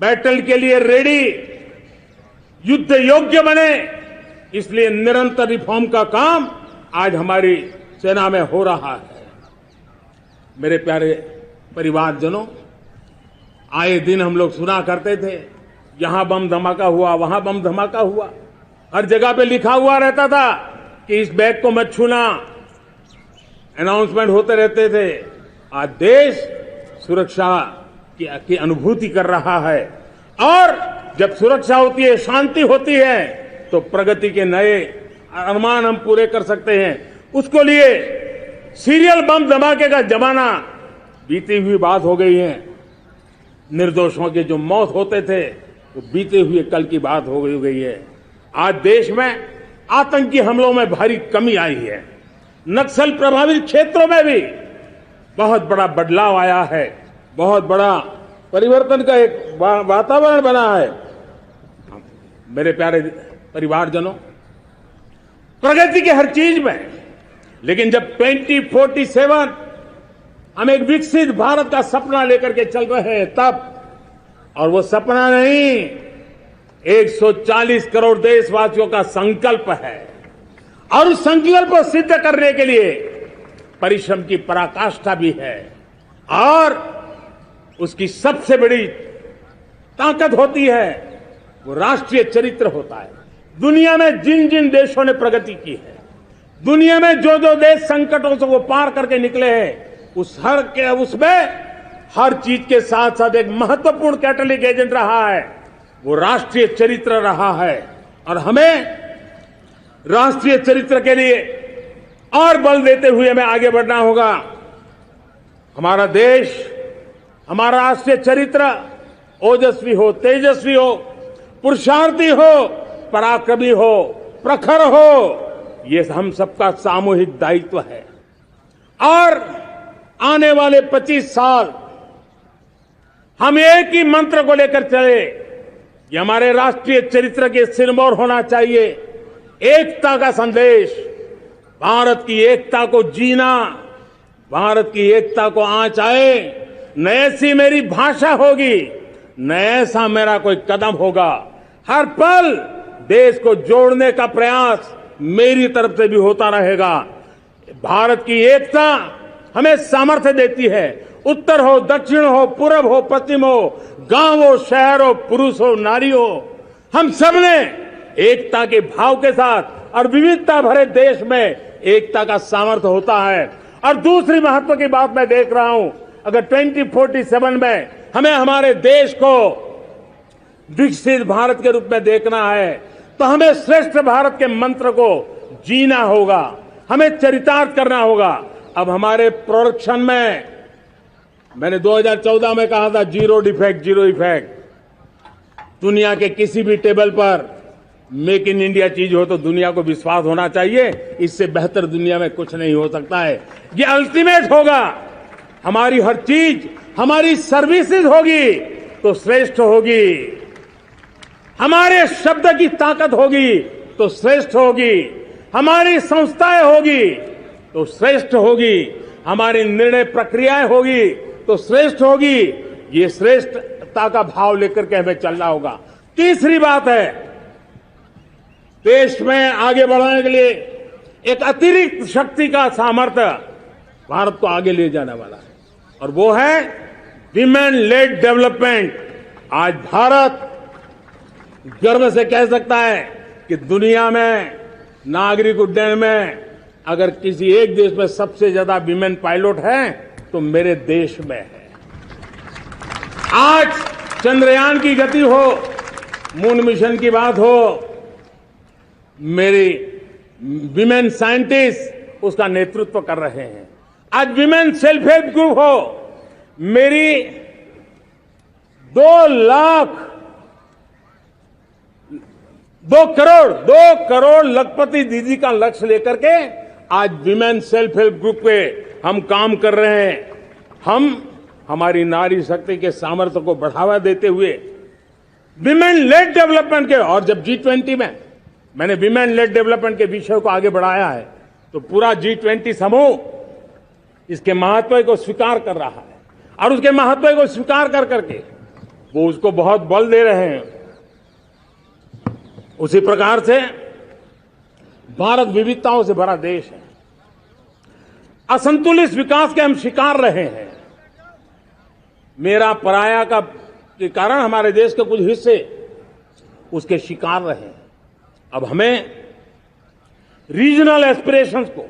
Speaker 1: बैटल के लिए रेडी, युद्ध योग्य बने, इसलिए निरंतर रिफॉर्म का काम आज हमारी सेना में हो रहा है। मेरे प्यारे परिवारजनों, आए दिन हम लोग सुना करते थे, यहां बम धमाका हुआ, वहां बम धमाका हुआ, हर जगह पे लिखा हुआ रहता था कि इस बैग को मत छूना, अनाउंसमेंट होते रहते थे। आज देश सुरक्षा की अनुभूति कर रहा है और जब सुरक्षा होती है, शांति होती है, तो प्रगति के नए अरमान हम पूरे कर सकते हैं। उसको लिए सीरियल बम धमाके का जमाना बीती हुई बात हो गई है। निर्दोषों के जो मौत होते थे वो बीते हुए कल की बात हो गई है। आज देश में आतंकी हमलों में भारी कमी आई है। नक्सल प्रभावित क्षेत्रों में भी बहुत बड़ा बदलाव आया है, बहुत बड़ा परिवर्तन का एक वातावरण बना है। मेरे प्यारे परिवारजनों, प्रगति के हर चीज में, लेकिन जब 2047 हम एक विकसित भारत का सपना लेकर के चल रहे हैं तब, और वो सपना नहीं, 140 करोड़ देशवासियों का संकल्प है और उस संकल्प को सिद्ध करने के लिए परिश्रम की पराकाष्ठा भी है। और उसकी सबसे बड़ी ताकत होती है वो राष्ट्रीय चरित्र होता है। दुनिया में जिन जिन देशों ने प्रगति की है, दुनिया में जो जो देश संकटों से वो पार करके निकले हैं, उसमें हर चीज के साथ साथ एक महत्वपूर्ण कैटलिक एजेंट रहा है, वो राष्ट्रीय चरित्र रहा है। और हमें राष्ट्रीय चरित्र के लिए और बल देते हुए हमें आगे बढ़ना होगा। हमारा देश, हमारा राष्ट्रीय चरित्र ओजस्वी हो, तेजस्वी हो, पुरुषार्थी हो, पराक्रमी हो, प्रखर हो, ये हम सबका सामूहिक दायित्व है। और आने वाले 25 साल हम एक ही मंत्र को लेकर चले, ये हमारे राष्ट्रीय चरित्र के सिरमौर होना चाहिए, एकता का संदेश। भारत की एकता को जीना, भारत की एकता को आंच आए, न ऐसी मेरी भाषा होगी, न ऐसा मेरा कोई कदम होगा। हर पल देश को जोड़ने का प्रयास मेरी तरफ से भी होता रहेगा। भारत की एकता हमें सामर्थ्य देती है। उत्तर हो, दक्षिण हो, पूर्व हो, पश्चिम हो, गांव हो, शहर हो, पुरुष हो, नारी हो, हम सब ने एकता के भाव के साथ और विविधता भरे देश में एकता का सामर्थ्य होता है। और दूसरी महत्व की बात मैं देख रहा हूं, अगर 2047 में हमें हमारे देश को विकसित भारत के रूप में देखना है तो हमें श्रेष्ठ भारत के मंत्र को जीना होगा, हमें चरितार्थ करना होगा। अब हमारे प्रोडक्शन में, मैंने 2014 में कहा था जीरो डिफेक्ट, जीरो इफेक्ट। दुनिया के किसी भी टेबल पर मेक इन इंडिया चीज हो तो दुनिया को विश्वास होना चाहिए, इससे बेहतर दुनिया में कुछ नहीं हो सकता है। ये अल्टीमेट होगा। हमारी हर चीज, हमारी सर्विसेज होगी तो श्रेष्ठ होगी, हमारे शब्द की ताकत होगी तो श्रेष्ठ होगी, हमारी संस्थाएं होगी तो श्रेष्ठ होगी, हमारी निर्णय प्रक्रियाएं होगी तो श्रेष्ठ होगी। ये श्रेष्ठता का भाव लेकर के हमें चलना होगा। तीसरी बात है, देश में आगे बढ़ाने के लिए एक अतिरिक्त शक्ति का सामर्थ्य भारत को आगे ले जाने वाला है, और वो है विमेन लेड डेवलपमेंट। आज भारत गर्व से कह सकता है कि दुनिया में नागरिक उड्डयन में अगर किसी एक देश में सबसे ज्यादा विमेन पायलट है तो मेरे देश में है। आज चंद्रयान की गति हो, मून मिशन की बात हो, मेरी विमेन साइंटिस्ट उसका नेतृत्व कर रहे हैं। आज विमेन सेल्फ हेल्प ग्रुप हो, मेरी 2 करोड़ लखपति दीदी का लक्ष्य लेकर के आज विमेन सेल्फ हेल्प ग्रुप पे हम काम कर रहे हैं। हमारी नारी शक्ति के सामर्थ्य को बढ़ावा देते हुए विमेन लेड डेवलपमेंट के, और जब G20 में मैंने विमेन लेड डेवलपमेंट के विषय को आगे बढ़ाया है तो पूरा G20 समूह इसके महत्व को स्वीकार कर रहा है, और उसके महत्व को स्वीकार कर करके वो उसको बहुत बल दे रहे हैं। उसी प्रकार से भारत विविधताओं से भरा देश है। असंतुलित विकास के हम शिकार रहे हैं। मेरा पराया का के कारण हमारे देश के कुछ हिस्से उसके शिकार रहे हैं। अब हमें रीजनल एस्पिरेशंस को,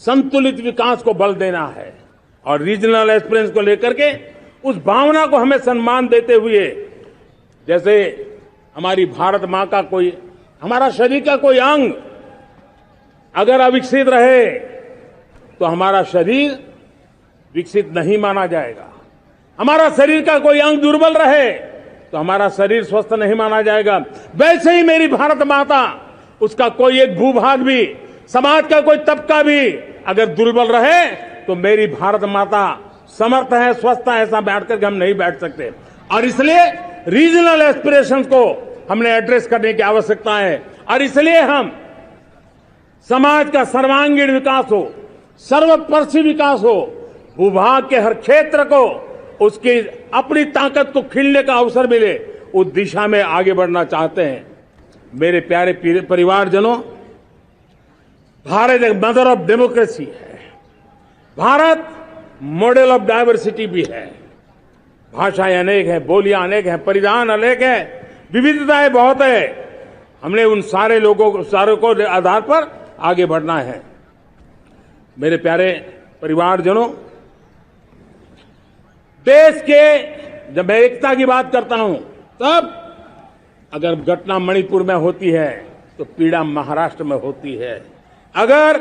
Speaker 1: संतुलित विकास को बल देना है, और रीजनल एस्पिरेशंस को लेकर के उस भावना को हमें सम्मान देते हुए, जैसे हमारी भारत मां का कोई, हमारा शरीर का कोई अंग अगर अविकसित रहे तो हमारा शरीर विकसित नहीं माना जाएगा। हमारा शरीर का कोई अंग दुर्बल रहे तो हमारा शरीर स्वस्थ नहीं माना जाएगा। वैसे ही मेरी भारत माता, उसका कोई एक भूभाग भी, समाज का कोई तबका भी अगर दुर्बल रहे तो मेरी भारत माता समर्थ है, स्वस्थ है, ऐसा बैठ करके हम नहीं बैठ सकते। और इसलिए रीजनल एस्पिरेशंस को हमने एड्रेस करने की आवश्यकता है, और इसलिए हम समाज का सर्वांगीण विकास हो, सर्वस्पर्शी विकास हो, भूभाग के हर क्षेत्र को उसकी अपनी ताकत को खिलने का अवसर मिले, उस दिशा में आगे बढ़ना चाहते हैं। मेरे प्यारे परिवारजनों, भारत एक मदर ऑफ डेमोक्रेसी है। भारत मॉडल ऑफ डायवर्सिटी भी है। भाषाएं अनेक हैं, बोलियां अनेक हैं, परिधान अनेक है, विविधताएं बहुत है। हमने उन सारे लोगों को आधार पर आगे बढ़ना है। मेरे प्यारे परिवारजनों, देश के जब मैं एकता की बात करता हूं, तब अगर घटना मणिपुर में होती है तो पीड़ा महाराष्ट्र में होती है। अगर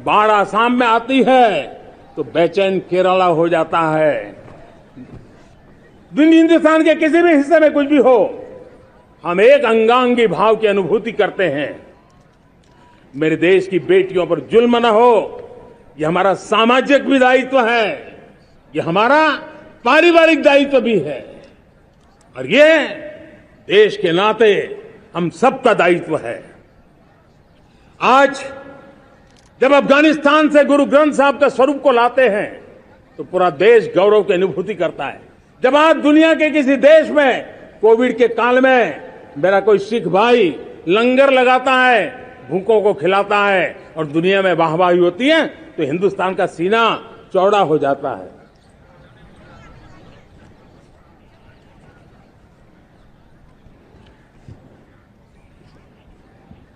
Speaker 1: बाढ़ आसाम में आती है तो बेचैन केरला हो जाता है। हिंदुस्तान के किसी भी हिस्से में कुछ भी हो, हम एक अंगांगी भाव की अनुभूति करते हैं। मेरे देश की बेटियों पर जुल्म न हो, यह हमारा सामाजिक भी दायित्व है, यह हमारा पारिवारिक दायित्व भी है, और ये देश के नाते हम सबका दायित्व है। आज जब अफगानिस्तान से गुरु ग्रंथ साहब के स्वरूप को लाते हैं तो पूरा देश गौरव की अनुभूति करता है। जब आज दुनिया के किसी देश में कोविड के काल में मेरा कोई सिख भाई लंगर लगाता है, भूखों को खिलाता है, और दुनिया में वाहवाही होती है, तो हिंदुस्तान का सीना चौड़ा हो जाता है।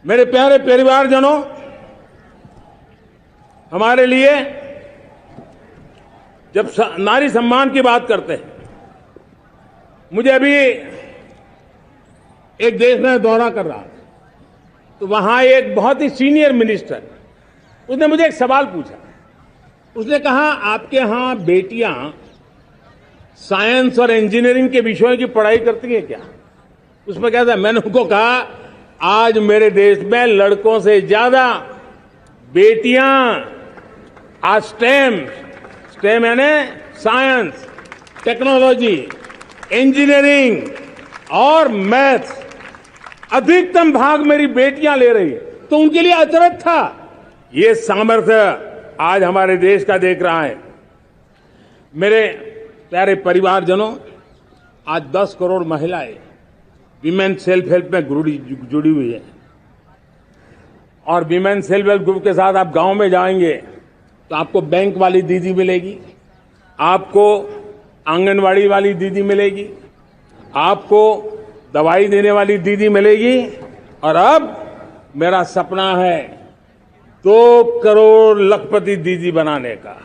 Speaker 1: मेरे प्यारे परिवारजनों, हमारे लिए जब नारी सम्मान की बात करते हैं, मुझे अभी एक देश में दौरा कर रहा था, तो वहां एक बहुत ही सीनियर मिनिस्टर, उसने मुझे एक सवाल पूछा। उसने कहा, आपके यहां बेटियां साइंस और इंजीनियरिंग के विषयों की पढ़ाई करती हैं क्या? उसमें क्या था? मैंने उनको कहा, आज मेरे देश में लड़कों से ज्यादा बेटियां आज स्टेम यानी साइंस, टेक्नोलॉजी, इंजीनियरिंग और मैथ्स, अधिकतम भाग मेरी बेटियां ले रही है। तो उनके लिए अचरज था। ये सामर्थ्य आज हमारे देश का देख रहा है। मेरे प्यारे परिवारजनों, आज 10 करोड़ महिलाएं विमेन सेल्फ हेल्प में जुड़ी हुई है। और विमेन सेल्फ हेल्प ग्रुप के साथ आप गांव में जाएंगे तो आपको बैंक वाली दीदी मिलेगी, आपको आंगनवाड़ी वाली दीदी मिलेगी, आपको दवाई देने वाली दीदी मिलेगी। और अब मेरा सपना है 2 करोड़ लखपति दीदी बनाने का,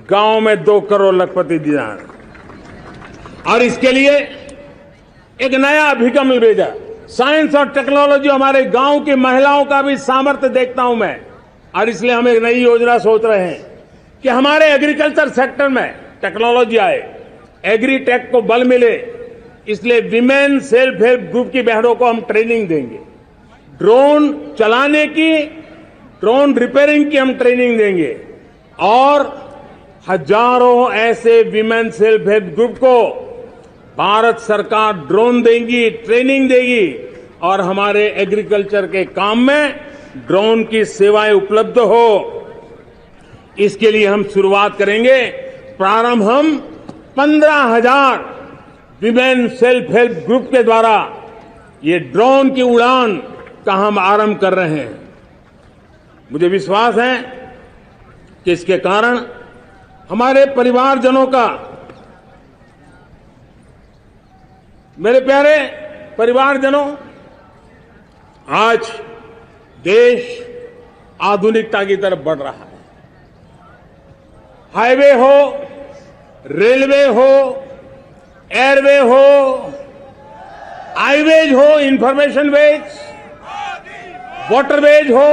Speaker 1: गांव में 2 करोड़ लखपति दीदी। और इसके लिए एक नया अभिगम भेजा, साइंस और टेक्नोलॉजी। हमारे गांव की महिलाओं का भी सामर्थ्य देखता हूं मैं, और इसलिए हम एक नई योजना सोच रहे हैं कि हमारे एग्रीकल्चर सेक्टर में टेक्नोलॉजी आए, एग्रीटेक को बल मिले। इसलिए विमेन सेल्फ हेल्प ग्रुप की बहनों को हम ट्रेनिंग देंगे, ड्रोन चलाने की, ड्रोन रिपेयरिंग की हम ट्रेनिंग देंगे, और हजारों ऐसे विमेन सेल्फ हेल्प ग्रुप को भारत सरकार ड्रोन देगी, ट्रेनिंग देगी, और हमारे एग्रीकल्चर के काम में ड्रोन की सेवाएं उपलब्ध हो। इसके लिए हम शुरुआत करेंगे। प्रारंभ हम 15,000 विमेन सेल्फ हेल्प ग्रुप के द्वारा ये ड्रोन की उड़ान का हम आरंभ कर रहे हैं। मुझे विश्वास है कि इसके कारण हमारे परिवारजनों का, मेरे प्यारे परिवारजनों, आज देश आधुनिकता की तरफ बढ़ रहा है। हाईवे हो, रेलवे हो, एयरवे हो, आईवेज हो, इंफॉर्मेशन वेज, वाटरवेज हो,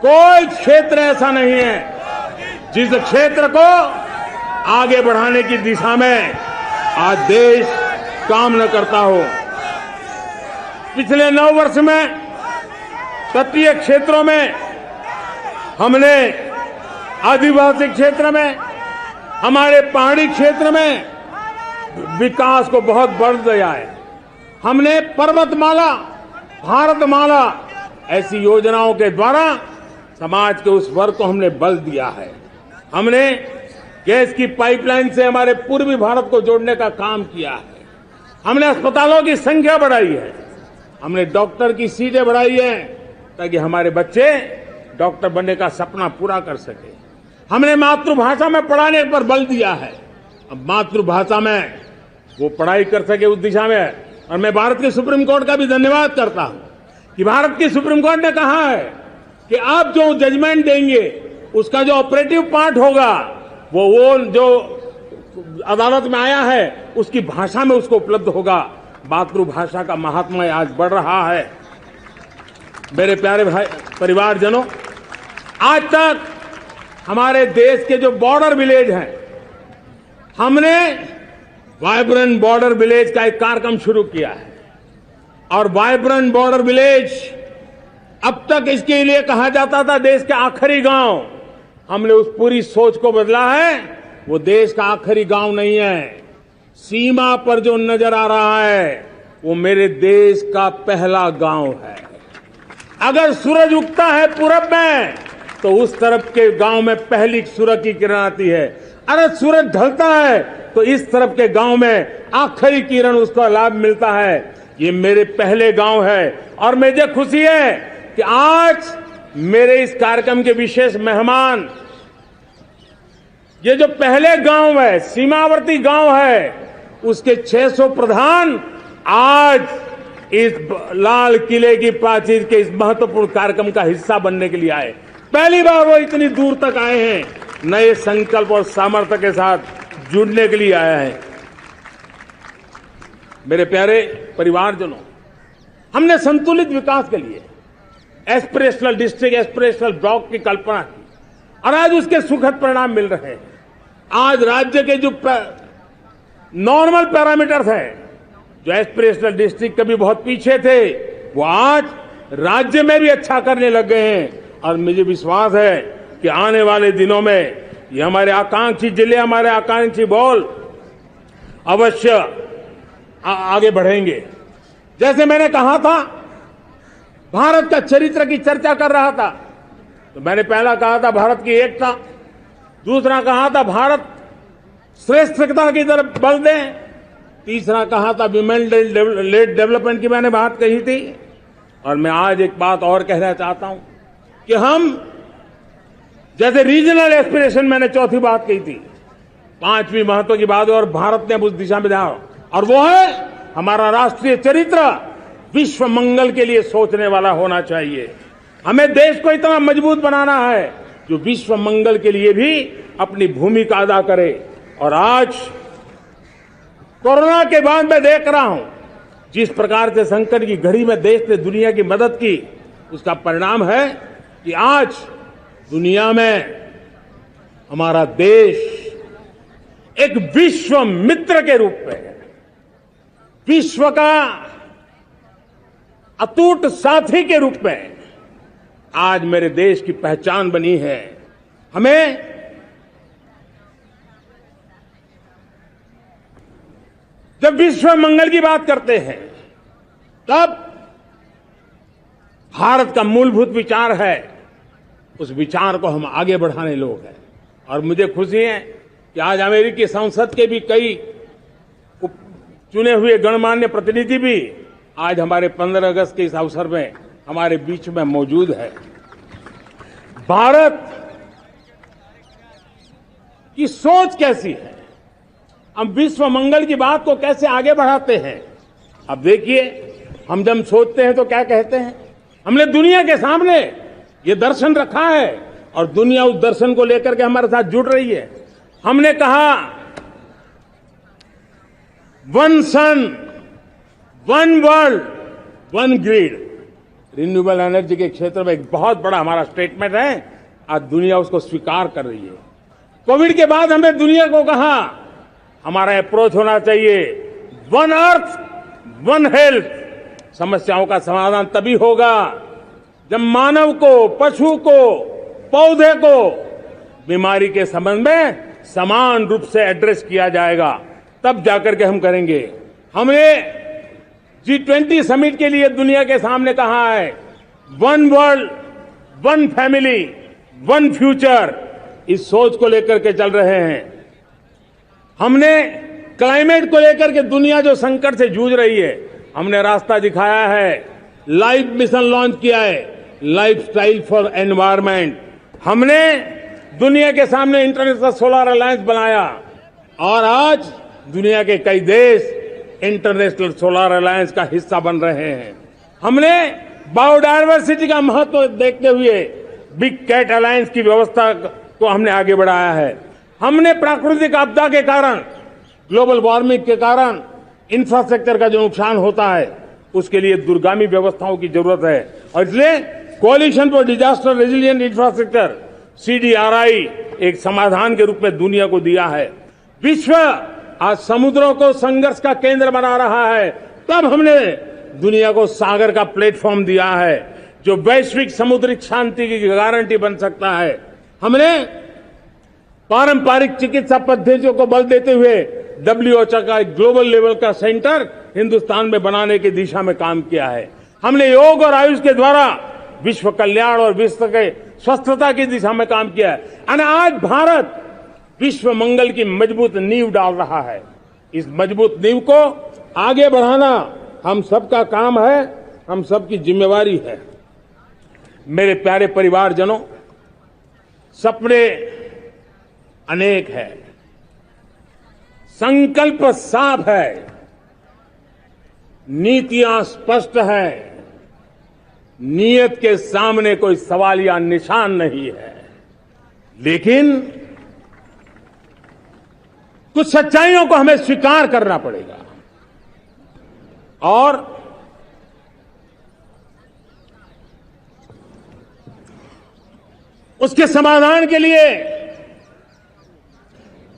Speaker 1: कोई क्षेत्र ऐसा नहीं है जिस क्षेत्र को आगे बढ़ाने की दिशा में आज देश काम न करता हो। पिछले 9 वर्ष में तटीय क्षेत्रों में हमने, आदिवासी क्षेत्र में, हमारे पहाड़ी क्षेत्र में विकास को बहुत बढ़ दिया है। हमने पर्वतमाला, भारतमाला ऐसी योजनाओं के द्वारा समाज के उस वर्ग को हमने बल दिया है। हमने गैस की पाइपलाइन से हमारे पूर्वी भारत को जोड़ने का काम किया है। हमने अस्पतालों की संख्या बढ़ाई है, हमने डॉक्टर की सीटें बढ़ाई है ताकि हमारे बच्चे डॉक्टर बनने का सपना पूरा कर सके। हमने मातृभाषा में पढ़ाने पर बल दिया है, अब मातृभाषा में वो पढ़ाई कर सके उस दिशा में। और मैं भारत के सुप्रीम कोर्ट का भी धन्यवाद करता हूं कि भारत की सुप्रीम कोर्ट ने कहा है कि आप जो जजमेंट देंगे उसका जो ऑपरेटिव पार्ट होगा वो जो अदालत में आया है उसकी भाषा में उसको उपलब्ध होगा। मातृभाषा का महात्म्य आज बढ़ रहा है। मेरे प्यारे भाई परिवारजनों, आज तक हमारे देश के जो बॉर्डर विलेज हैं, हमने वाइब्रेंट बॉर्डर विलेज का एक कार्यक्रम शुरू किया है। और वाइब्रेंट बॉर्डर विलेज अब तक इसके लिए कहा जाता था देश के आखिरी गांव। हमने उस पूरी सोच को बदला है। वो देश का आखिरी गांव नहीं है, सीमा पर जो नजर आ रहा है वो मेरे देश का पहला गांव है। अगर सूरज उगता है पूरब में तो उस तरफ के गांव में पहली सूरज की किरण आती है। अगर सूरज ढलता है तो इस तरफ के गांव में आखिरी किरण उसका लाभ मिलता है। ये मेरे पहले गांव है और मुझे खुशी है कि आज मेरे इस कार्यक्रम के विशेष मेहमान, ये जो पहले गांव है, सीमावर्ती गांव है, उसके 600 प्रधान आज इस लाल किले की प्राचीर के इस महत्वपूर्ण कार्यक्रम का हिस्सा बनने के लिए आए। पहली बार वो इतनी दूर तक आए हैं, नए संकल्प और सामर्थ्य के साथ जुड़ने के लिए आया है। मेरे प्यारे परिवारजनों, हमने संतुलित विकास के लिए एस्पिरेशनल डिस्ट्रिक्ट, एस्पिरेशनल ब्लॉक की कल्पना की और आज उसके सुखद परिणाम मिल रहे हैं। आज राज्य के जो नॉर्मल पैरामीटर्स हैं, जो एस्पिरेशनल डिस्ट्रिक्ट कभी बहुत पीछे थे, वो आज राज्य में भी अच्छा करने लग गए हैं। और मुझे विश्वास है कि आने वाले दिनों में ये हमारे आकांक्षी जिले, हमारे आकांक्षी बॉल अवश्य आगे बढ़ेंगे। जैसे मैंने कहा था, भारत का चरित्र की चर्चा कर रहा था, तो मैंने पहला कहा था भारत की एकता, दूसरा कहा था भारत श्रेष्ठता की तरफ बल दें, तीसरा कहा था विमेन लेड डेवलपमेंट की मैंने बात कही थी, और मैं आज एक बात और कहना चाहता हूं कि हम जैसे रीजनल एस्पिरेशन, मैंने चौथी बात कही थी, पांचवी महत्व की बात, और भारत ने उस दिशा में ध्यान, और वो है हमारा राष्ट्रीय चरित्र विश्व मंगल के लिए सोचने वाला होना चाहिए। हमें देश को इतना मजबूत बनाना है जो विश्व मंगल के लिए भी अपनी भूमिका अदा करे। और आज कोरोना के बाद मैं देख रहा हूं जिस प्रकार से संकट की घड़ी में देश ने दुनिया की मदद की, उसका परिणाम है कि आज दुनिया में हमारा देश एक विश्व मित्र के रूप में, विश्व का अटूट साथी के रूप में आज मेरे देश की पहचान बनी है। हमें जब विश्व मंगल की बात करते हैं तब भारत का मूलभूत विचार है, उस विचार को हम आगे बढ़ाने लोग हैं। और मुझे खुशी है कि आज अमेरिकी संसद के भी कई चुने हुए गणमान्य प्रतिनिधि भी आज हमारे 15 अगस्त के इस अवसर में हमारे बीच में मौजूद है। भारत की सोच कैसी है, हम विश्व मंगल की बात को कैसे आगे बढ़ाते हैं। अब देखिए, हम जब सोचते हैं तो क्या कहते हैं, हमने दुनिया के सामने ये दर्शन रखा है और दुनिया उस दर्शन को लेकर के हमारे साथ जुड़ रही है। हमने कहा one sun, one world, one grid. Renewable energy के क्षेत्र में एक बहुत बड़ा हमारा स्टेटमेंट है, आज दुनिया उसको स्वीकार कर रही है। कोविड के बाद हमने दुनिया को कहा हमारा अप्रोच होना चाहिए वन अर्थ, वन हेल्थ। समस्याओं का समाधान तभी होगा जब मानव को, पशु को, पौधे को बीमारी के संबंध में समान रूप से एड्रेस किया जाएगा, तब जाकर के हम करेंगे। हमने G20 समिट के लिए दुनिया के सामने कहा है one world, one family, one future. इस सोच को लेकर के चल रहे हैं। हमने क्लाइमेट को लेकर के दुनिया जो संकट से जूझ रही है, हमने रास्ता दिखाया है, लाइफ मिशन लॉन्च किया है, लाइफस्टाइल फॉर एनवायरमेंट। हमने दुनिया के सामने इंटरनेशनल सोलर अलायंस बनाया और आज दुनिया के कई देश इंटरनेशनल सोलर अलायंस का हिस्सा बन रहे हैं। हमने बायोडायवर्सिटी का महत्व देखते हुए बिग कैट अलायंस की व्यवस्था को हमने आगे बढ़ाया है। हमने प्राकृतिक आपदा के कारण, ग्लोबल वार्मिंग के कारण इंफ्रास्ट्रक्चर का जो नुकसान होता है, उसके लिए दूरगामी व्यवस्थाओं की जरूरत है और इसलिए coalition for disaster resilient infrastructure, CDRI, एक समाधान के रूप में दुनिया को दिया है। विश्व आज समुद्रों को संघर्ष का केंद्र बना रहा है, तब हमने दुनिया को सागर का प्लेटफॉर्म दिया है जो वैश्विक समुद्रिक शांति की गारंटी बन सकता है। हमने पारंपरिक चिकित्सा पद्धतियों को बल देते हुए WHO का एक ग्लोबल लेवल का सेंटर हिंदुस्तान में बनाने की दिशा में काम किया है। हमने योग और आयुष के द्वारा विश्व कल्याण और विश्व के स्वस्थता की दिशा में काम किया है। और आज भारत विश्व मंगल की मजबूत नींव डाल रहा है। इस मजबूत नींव को आगे बढ़ाना हम सबका काम है, हम सबकी जिम्मेवारी है। मेरे प्यारे परिवारजनों, सपने अनेक है, संकल्प साफ है, नीतियां स्पष्ट है, नियत के सामने कोई सवाल या निशान नहीं है। लेकिन कुछ सच्चाइयों को हमें स्वीकार करना पड़ेगा और उसके समाधान के लिए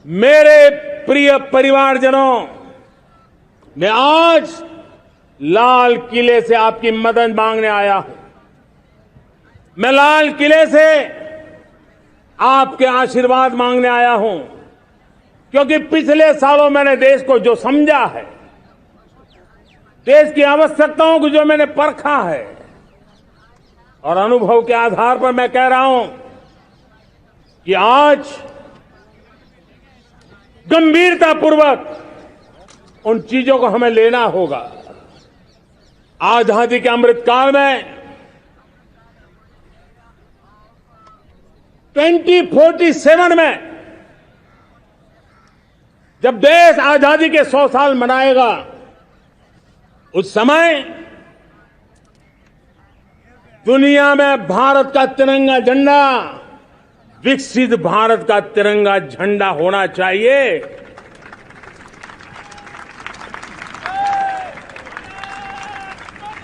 Speaker 1: मेरे प्रिय परिवारजनों, मैं आज लाल किले से आपकी मदद मांगने आया हूं। मैं लाल किले से आपके आशीर्वाद मांगने आया हूं, क्योंकि पिछले सालों मैंने देश को जो समझा है, देश की आवश्यकताओं को जो मैंने परखा है, और अनुभव के आधार पर मैं कह रहा हूं कि आज गंभीरतापूर्वक उन चीजों को हमें लेना होगा। आजादी के अमृतकाल में 2047 में जब देश आजादी के 100 साल मनाएगा, उस समय दुनिया में भारत का तिरंगा झंडा विकसित भारत का तिरंगा झंडा होना चाहिए।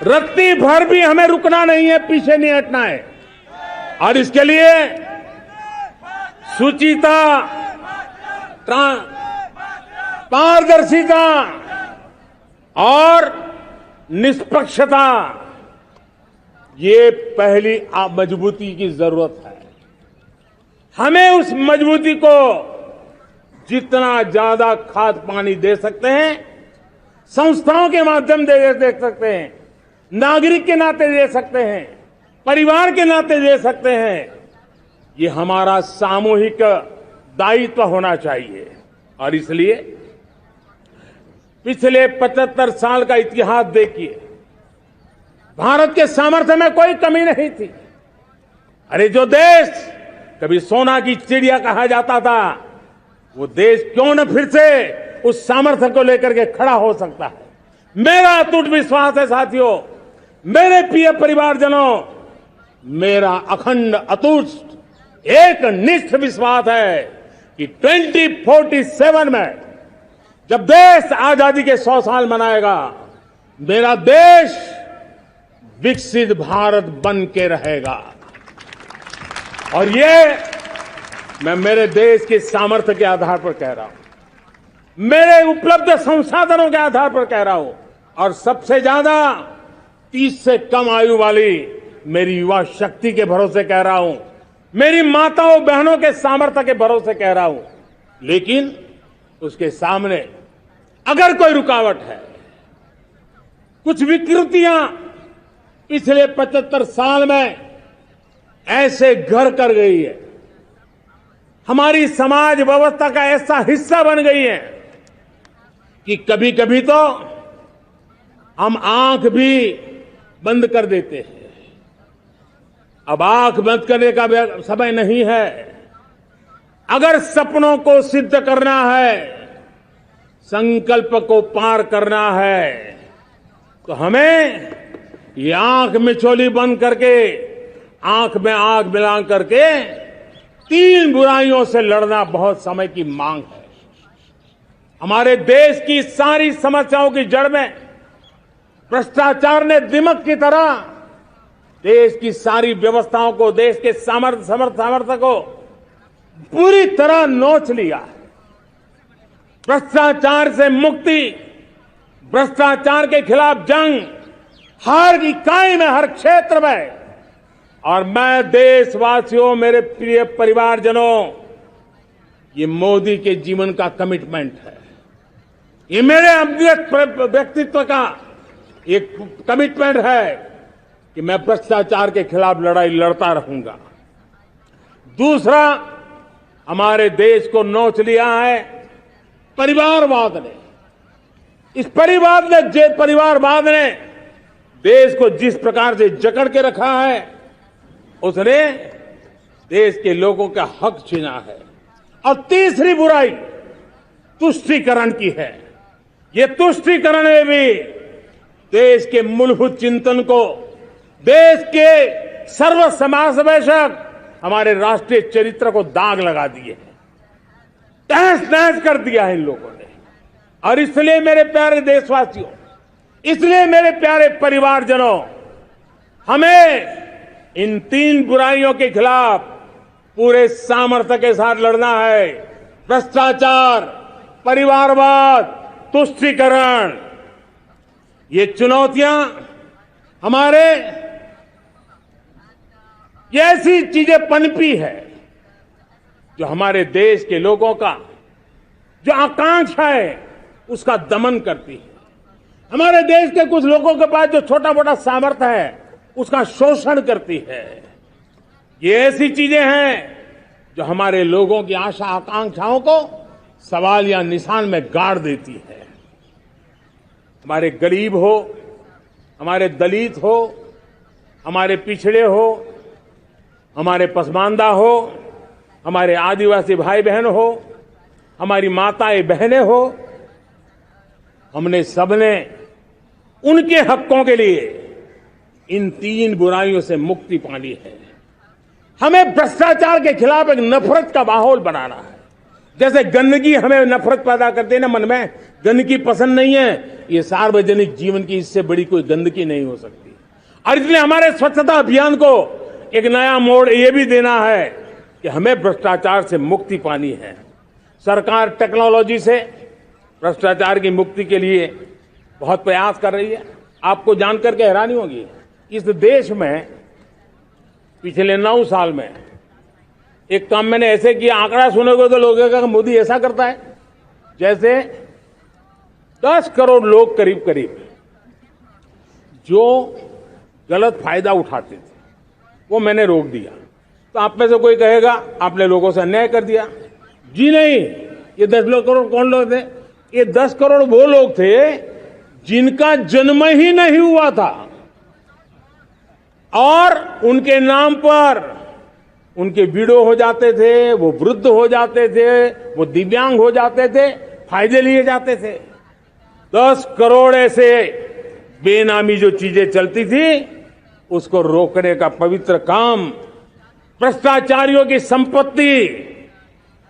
Speaker 1: रत्ती भर भी हमें रुकना नहीं है, पीछे नहीं हटना है। और इसके लिए शुचिता, पारदर्शिता और निष्पक्षता, ये पहली मजबूती की जरूरत है। हमें उस मजबूती को जितना ज्यादा खाद पानी दे सकते हैं, संस्थाओं के माध्यम से दे सकते हैं, नागरिक के नाते दे सकते हैं, परिवार के नाते दे सकते हैं, ये हमारा सामूहिक दायित्व होना चाहिए। और इसलिए पिछले 75 साल का इतिहास देखिए, भारत के सामर्थ्य में कोई कमी नहीं थी। अरे जो देश कभी सोना की चिड़िया कहा जाता था, वो देश क्यों न फिर से उस सामर्थ्य को लेकर के खड़ा हो सकता है। मेरा अटूट विश्वास है साथियों, मेरे प्रिय परिवारजनों, मेरा अखंड अटूट एक निष्ठ विश्वास है कि 2047 में जब देश आजादी के 100 साल मनाएगा, मेरा देश विकसित भारत बन के रहेगा। और ये मैं मेरे देश के सामर्थ्य के आधार पर कह रहा हूं, मेरे उपलब्ध संसाधनों के आधार पर कह रहा हूं, और सबसे ज्यादा 30 से कम आयु वाली मेरी युवा शक्ति के भरोसे कह रहा हूं, मेरी माताओं बहनों के सामर्थ्य के भरोसे कह रहा हूं। लेकिन उसके सामने अगर कोई रुकावट है, कुछ विकृतियां पिछले 75 साल में ऐसे घर कर गई है, हमारी समाज व्यवस्था का ऐसा हिस्सा बन गई है कि कभी कभी तो हम आंख भी बंद कर देते हैं। अब आंख बंद करने का समय नहीं है। अगर सपनों को सिद्ध करना है, संकल्प को पार करना है, तो हमें ये आंख मिचौली बंद करके, आंख में आंख मिला करके 3 बुराइयों से लड़ना बहुत समय की मांग है। हमारे देश की सारी समस्याओं की जड़ में भ्रष्टाचार ने दिमक की तरह देश की सारी व्यवस्थाओं को, देश के सामर्थ्य को पूरी तरह नोच लिया है। भ्रष्टाचार से मुक्ति, भ्रष्टाचार के खिलाफ जंग हर इकाई में, हर क्षेत्र में। और मैं देशवासियों, मेरे प्रिय परिवारजनों, ये मोदी के जीवन का कमिटमेंट है। ये मेरे अपने व्यक्तित्व का एक कमिटमेंट है कि मैं भ्रष्टाचार के खिलाफ लड़ाई लड़ता रहूंगा। दूसरा, हमारे देश को नोच लिया है परिवारवाद ने। इस परिवारवाद ने देश को जिस प्रकार से जकड़ के रखा है, उसने देश के लोगों का हक छीना है। और तीसरी बुराई तुष्टीकरण की है। ये तुष्टीकरण में भी देश के मूलभूत चिंतन को, देश के सर्व समावेशक हमारे राष्ट्रीय चरित्र को दाग लगा दिए हैं, तहस नहस कर दिया है इन लोगों ने। और इसलिए मेरे प्यारे देशवासियों, इसलिए मेरे प्यारे परिवारजनों, हमें इन 3 बुराइयों के खिलाफ पूरे सामर्थ्य के साथ लड़ना है। भ्रष्टाचार, परिवारवाद, तुष्टीकरण, ये चुनौतियां हमारे, ये ऐसी चीजें पनपी है जो हमारे देश के लोगों का जो आकांक्षा है उसका दमन करती है। हमारे देश के कुछ लोगों के पास जो छोटा मोटा सामर्थ्य है उसका शोषण करती है। ये ऐसी चीजें हैं जो हमारे लोगों की आशा आकांक्षाओं को सवाल या निशान में गाड़ देती है। हमारे गरीब हो, हमारे दलित हो, हमारे पिछड़े हो, हमारे पसमानदा हो, हमारे आदिवासी भाई बहन हो, हमारी माताएं बहनें हो, हमने सबने उनके हकों के लिए इन 3 बुराइयों से मुक्ति पानी है। हमें भ्रष्टाचार के खिलाफ एक नफरत का माहौल बनाना है। जैसे गंदगी हमें नफरत पैदा करती है ना मन में, गंदगी पसंद नहीं है, ये सार्वजनिक जीवन की इससे बड़ी कोई गंदगी नहीं हो सकती। और इसलिए हमारे स्वच्छता अभियान को एक नया मोड़ ये भी देना है कि हमें भ्रष्टाचार से मुक्ति पानी है। सरकार टेक्नोलॉजी से भ्रष्टाचार की मुक्ति के लिए बहुत प्रयास कर रही है। आपको जानकर के हैरानी होगी, इस देश में पिछले 9 साल में एक काम मैंने ऐसे किया, आंकड़ा सुनोगे तो लोग कहेंगे मोदी ऐसा करता है, जैसे 10 करोड़ लोग करीब करीब जो गलत फायदा उठाते थे वो मैंने रोक दिया। तो आप में से कोई कहेगा आपने लोगों से अन्याय कर दिया। जी नहीं, ये 10 करोड़ कौन लोग थे? ये 10 करोड़ वो लोग थे जिनका जन्म ही नहीं हुआ था और उनके नाम पर उनके विडो हो जाते थे, वो वृद्ध हो जाते थे, वो दिव्यांग हो जाते थे, फायदे लिए जाते थे। 10 करोड़ ऐसे बेनामी जो चीजें चलती थी उसको रोकने का पवित्र काम, भ्रष्टाचारियों की संपत्ति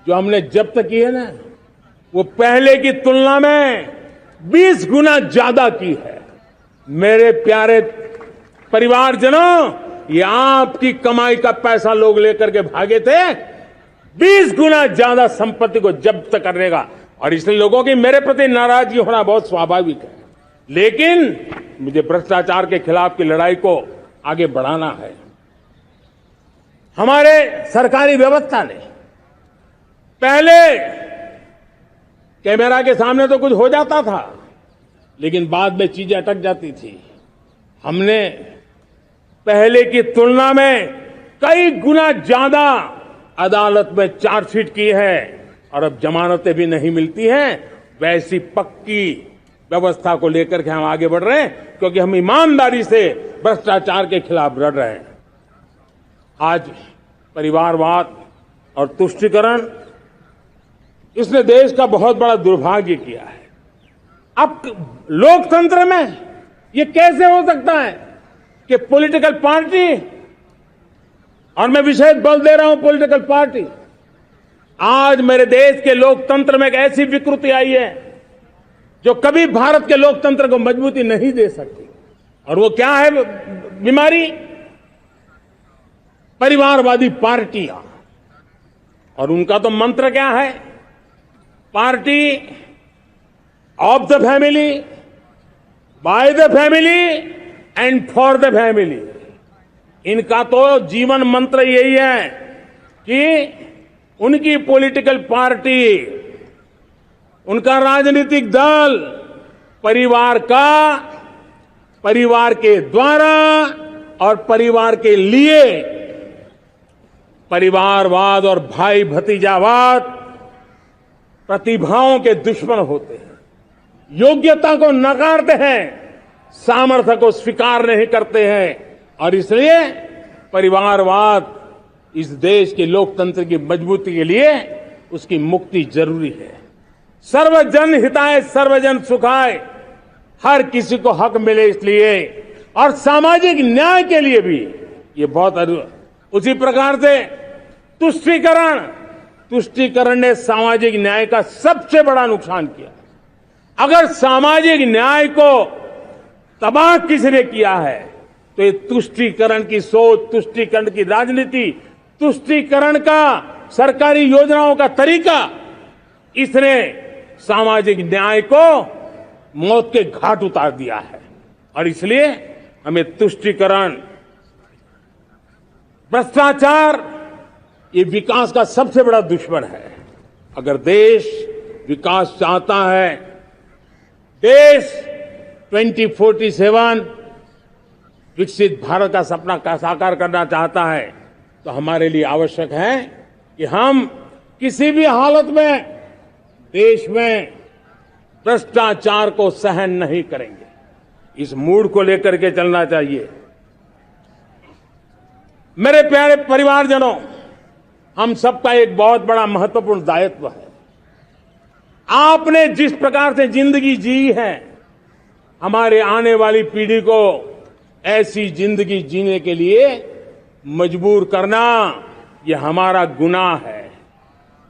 Speaker 1: जो हमने जब्त की है ना, वो पहले की तुलना में 20 गुना ज्यादा की है। मेरे प्यारे परिवारजनों, ये आपकी कमाई का पैसा लोग लेकर के भागे थे, 20 गुना ज्यादा संपत्ति को जब्त करने का। और इसलिए लोगों की मेरे प्रति नाराजगी होना बहुत स्वाभाविक है, लेकिन मुझे भ्रष्टाचार के खिलाफ की लड़ाई को आगे बढ़ाना है। हमारे सरकारी व्यवस्था ने पहले कैमरा के सामने तो कुछ हो जाता था, लेकिन बाद में चीजें अटक जाती थी। हमने पहले की तुलना में कई गुना ज्यादा अदालत में चार्जशीट की है और अब जमानतें भी नहीं मिलती हैं। वैसी पक्की व्यवस्था को लेकर के हम आगे बढ़ रहे हैं, क्योंकि हम ईमानदारी से भ्रष्टाचार के खिलाफ लड़ रहे हैं। आज परिवारवाद और तुष्टीकरण, इसने देश का बहुत बड़ा दुर्भाग्य किया है। अब लोकतंत्र में ये कैसे हो सकता है कि पॉलिटिकल पार्टी, और मैं विशेष बल दे रहा हूं पॉलिटिकल पार्टी, आज मेरे देश के लोकतंत्र में एक ऐसी विकृति आई है जो कभी भारत के लोकतंत्र को मजबूती नहीं दे सकती। और वो क्या है बीमारी? परिवारवादी पार्टियां। और उनका तो मंत्र क्या है? Party of the family, by the family and for the family. इनका तो जीवन मंत्र यही है कि उनकी पॉलिटिकल पार्टी, उनका राजनीतिक दल परिवार का, परिवार के द्वारा और परिवार के लिए, परिवारवाद और भाई भतीजावाद प्रतिभाओं के दुश्मन होते हैं, योग्यता को नकारते हैं, सामर्थ्य को स्वीकार नहीं करते हैं। और इसलिए परिवारवाद इस देश के लोकतंत्र की मजबूती के लिए उसकी मुक्ति जरूरी है। सर्वजन हिताय सर्वजन सुखाय, हर किसी को हक मिले इसलिए, और सामाजिक न्याय के लिए भी ये बहुत। उसी प्रकार से तुष्टीकरण ने सामाजिक न्याय का सबसे बड़ा नुकसान किया। अगर सामाजिक न्याय को तबाह किसने किया है तो ये तुष्टीकरण की सोच, तुष्टीकरण की राजनीति, तुष्टीकरण का सरकारी योजनाओं का तरीका, इसने सामाजिक न्याय को मौत के घाट उतार दिया है। और इसलिए हमें तुष्टीकरण, भ्रष्टाचार, ये विकास का सबसे बड़ा दुश्मन है। अगर देश विकास चाहता है, देश 2047 विकसित भारत का सपना का साकार करना चाहता है, तो हमारे लिए आवश्यक है कि हम किसी भी हालत में देश में भ्रष्टाचार को सहन नहीं करेंगे। इस मूड को लेकर के चलना चाहिए। मेरे प्यारे परिवारजनों, हम सबका एक बहुत बड़ा महत्वपूर्ण दायित्व है। आपने जिस प्रकार से जिंदगी जी है, हमारे आने वाली पीढ़ी को ऐसी जिंदगी जीने के लिए मजबूर करना, यह हमारा गुनाह है।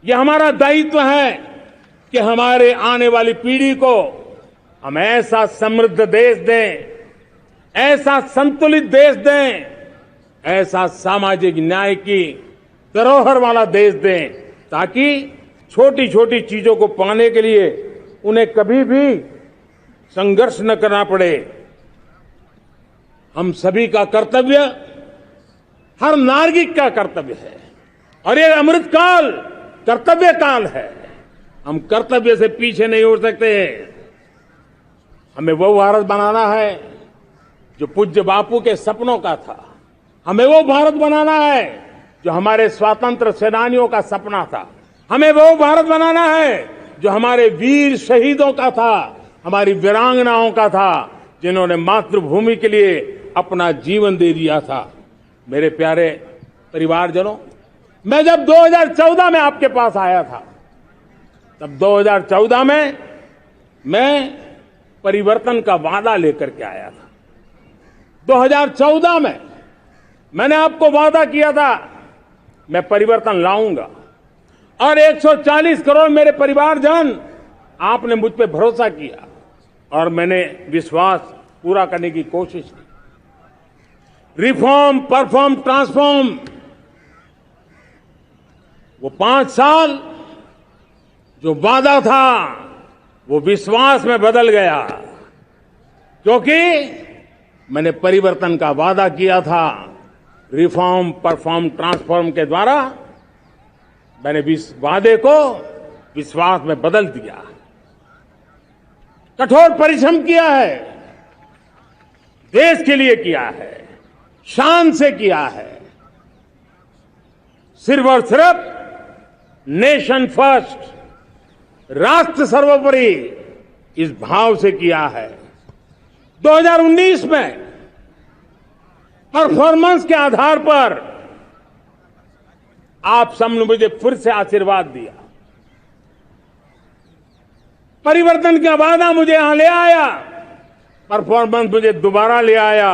Speaker 1: यह हमारा दायित्व है कि हमारे आने वाली पीढ़ी को हम ऐसा समृद्ध देश दें, ऐसा संतुलित देश दें, ऐसा सामाजिक न्याय की धरोहर वाला देश दें, ताकि छोटी छोटी चीजों को पाने के लिए उन्हें कभी भी संघर्ष न करना पड़े। हम सभी का कर्तव्य, हर नागरिक का कर्तव्य है, और ये अमृत काल कर्तव्य काल है। हम कर्तव्य से पीछे नहीं उठ सकते। हमें वो भारत बनाना है जो पूज्य बापू के सपनों का था। हमें वो भारत बनाना है जो हमारे स्वतंत्र सेनानियों का सपना था। हमें वो भारत बनाना है जो हमारे वीर शहीदों का था, हमारी वीरांगनाओं का था, जिन्होंने मातृभूमि के लिए अपना जीवन दे दिया था। मेरे प्यारे परिवारजनों, मैं जब 2014 में आपके पास आया था, तब 2014 में मैं परिवर्तन का वादा लेकर के आया था। 2014 में मैंने आपको वादा किया था, मैं परिवर्तन लाऊंगा, और 140 करोड़ मेरे परिवारजन, आपने मुझ पे भरोसा किया और मैंने विश्वास पूरा करने की कोशिश की। रिफॉर्म, परफॉर्म, ट्रांसफॉर्म, वो 5 साल जो वादा था वो विश्वास में बदल गया, क्योंकि मैंने परिवर्तन का वादा किया था। रिफॉर्म, परफॉर्म, ट्रांसफॉर्म के द्वारा मैंने इस वादे को विश्वास में बदल दिया। कठोर परिश्रम किया है, देश के लिए किया है, शान से किया है, सिर्फ और सिर्फ नेशन फर्स्ट, राष्ट्र सर्वोपरि, इस भाव से किया है। 2019 में परफॉर्मेंस के आधार पर आप सबने मुझे फिर से आशीर्वाद दिया। परिवर्तन का वादा मुझे यहां ले आया, परफॉर्मेंस मुझे दोबारा ले आया,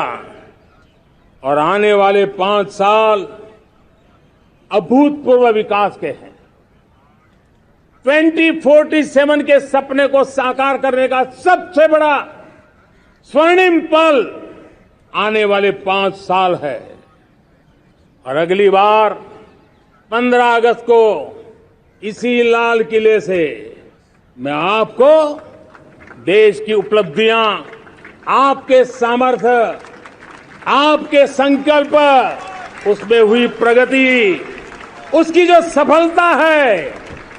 Speaker 1: और आने वाले 5 साल अभूतपूर्व विकास के हैं। 2047 के सपने को साकार करने का सबसे बड़ा स्वर्णिम पल आने वाले 5 साल है। और अगली बार 15 अगस्त को इसी लाल किले से मैं आपको देश की उपलब्धियां, आपके सामर्थ्य, आपके संकल्प, उसमें हुई प्रगति, उसकी जो सफलता है,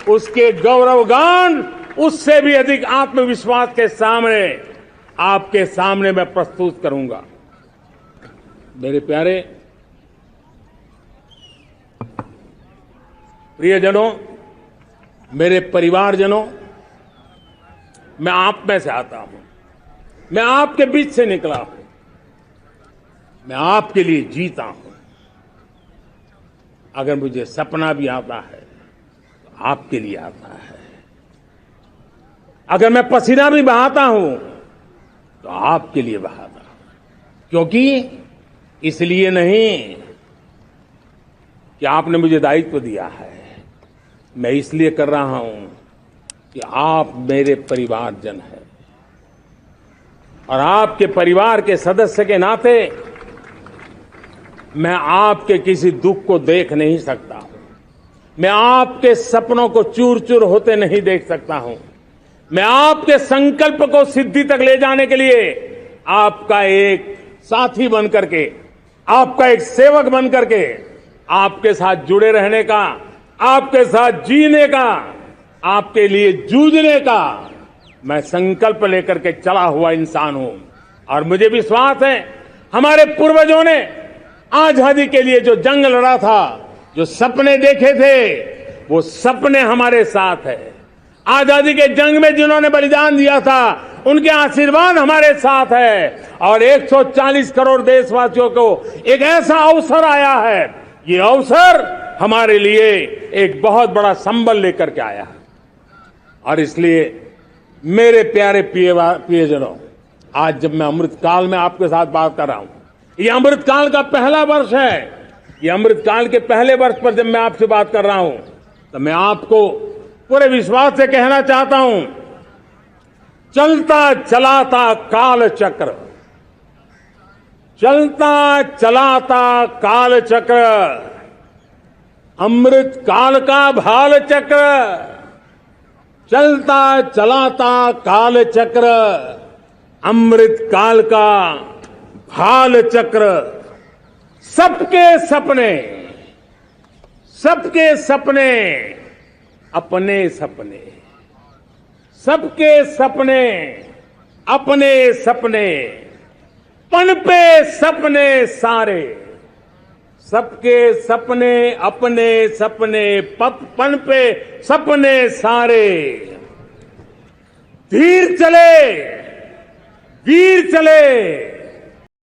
Speaker 1: उसके गौरवगान, उससे भी अधिक आत्मविश्वास के सामने, आपके सामने मैं प्रस्तुत करूंगा। मेरे प्यारे प्रियजनों, मेरे परिवारजनों, मैं आप में से आता हूं, मैं आपके बीच से निकला हूं, मैं आपके लिए जीता हूं। अगर मुझे सपना भी आता है तो आपके लिए आता है। अगर मैं पसीना भी बहाता हूं तो आपके लिए बहाता हूं, क्योंकि इसलिए नहीं कि आपने मुझे दायित्व दिया है, मैं इसलिए कर रहा हूं कि आप मेरे परिवारजन हैं, और आपके परिवार के सदस्य के नाते मैं आपके किसी दुख को देख नहीं सकता हूं, मैं आपके सपनों को चूर चूर होते नहीं देख सकता हूं, मैं आपके संकल्प को सिद्धि तक ले जाने के लिए आपका एक साथी बन करके, आपका एक सेवक बन करके, आपके साथ जुड़े रहने का, आपके साथ जीने का, आपके लिए जूझने का मैं संकल्प लेकर के चला हुआ इंसान हूं। और मुझे विश्वास है, हमारे पूर्वजों ने आजादी के लिए जो जंग लड़ा था, जो सपने देखे थे, वो सपने हमारे साथ है। आजादी के जंग में जिन्होंने बलिदान दिया था, उनके आशीर्वाद हमारे साथ है और 140 करोड़ देशवासियों को एक ऐसा अवसर आया है। ये अवसर हमारे लिए एक बहुत बड़ा संबल लेकर के आया है और इसलिए मेरे प्यारे प्रियजनों, आज जब मैं अमृतकाल में आपके साथ बात कर रहा हूं, ये अमृतकाल का पहला वर्ष है। ये अमृतकाल के पहले वर्ष पर जब मैं आपसे बात कर रहा हूं तो मैं आपको पूरे विश्वास से कहना चाहता हूं, चलता चलाता काल चक्र, चलता चलाता काल चक्र, अमृत काल का भाल चक्र, चलता चलाता काल चक्र, अमृत काल का भाल चक्र, सबके सपने, सबके सपने अपने सपने, सबके सपने अपने सपने, पनपे सपने सारे, सबके सपने अपने सपने, पनपे सपने सारे, धीर चले वीर चले,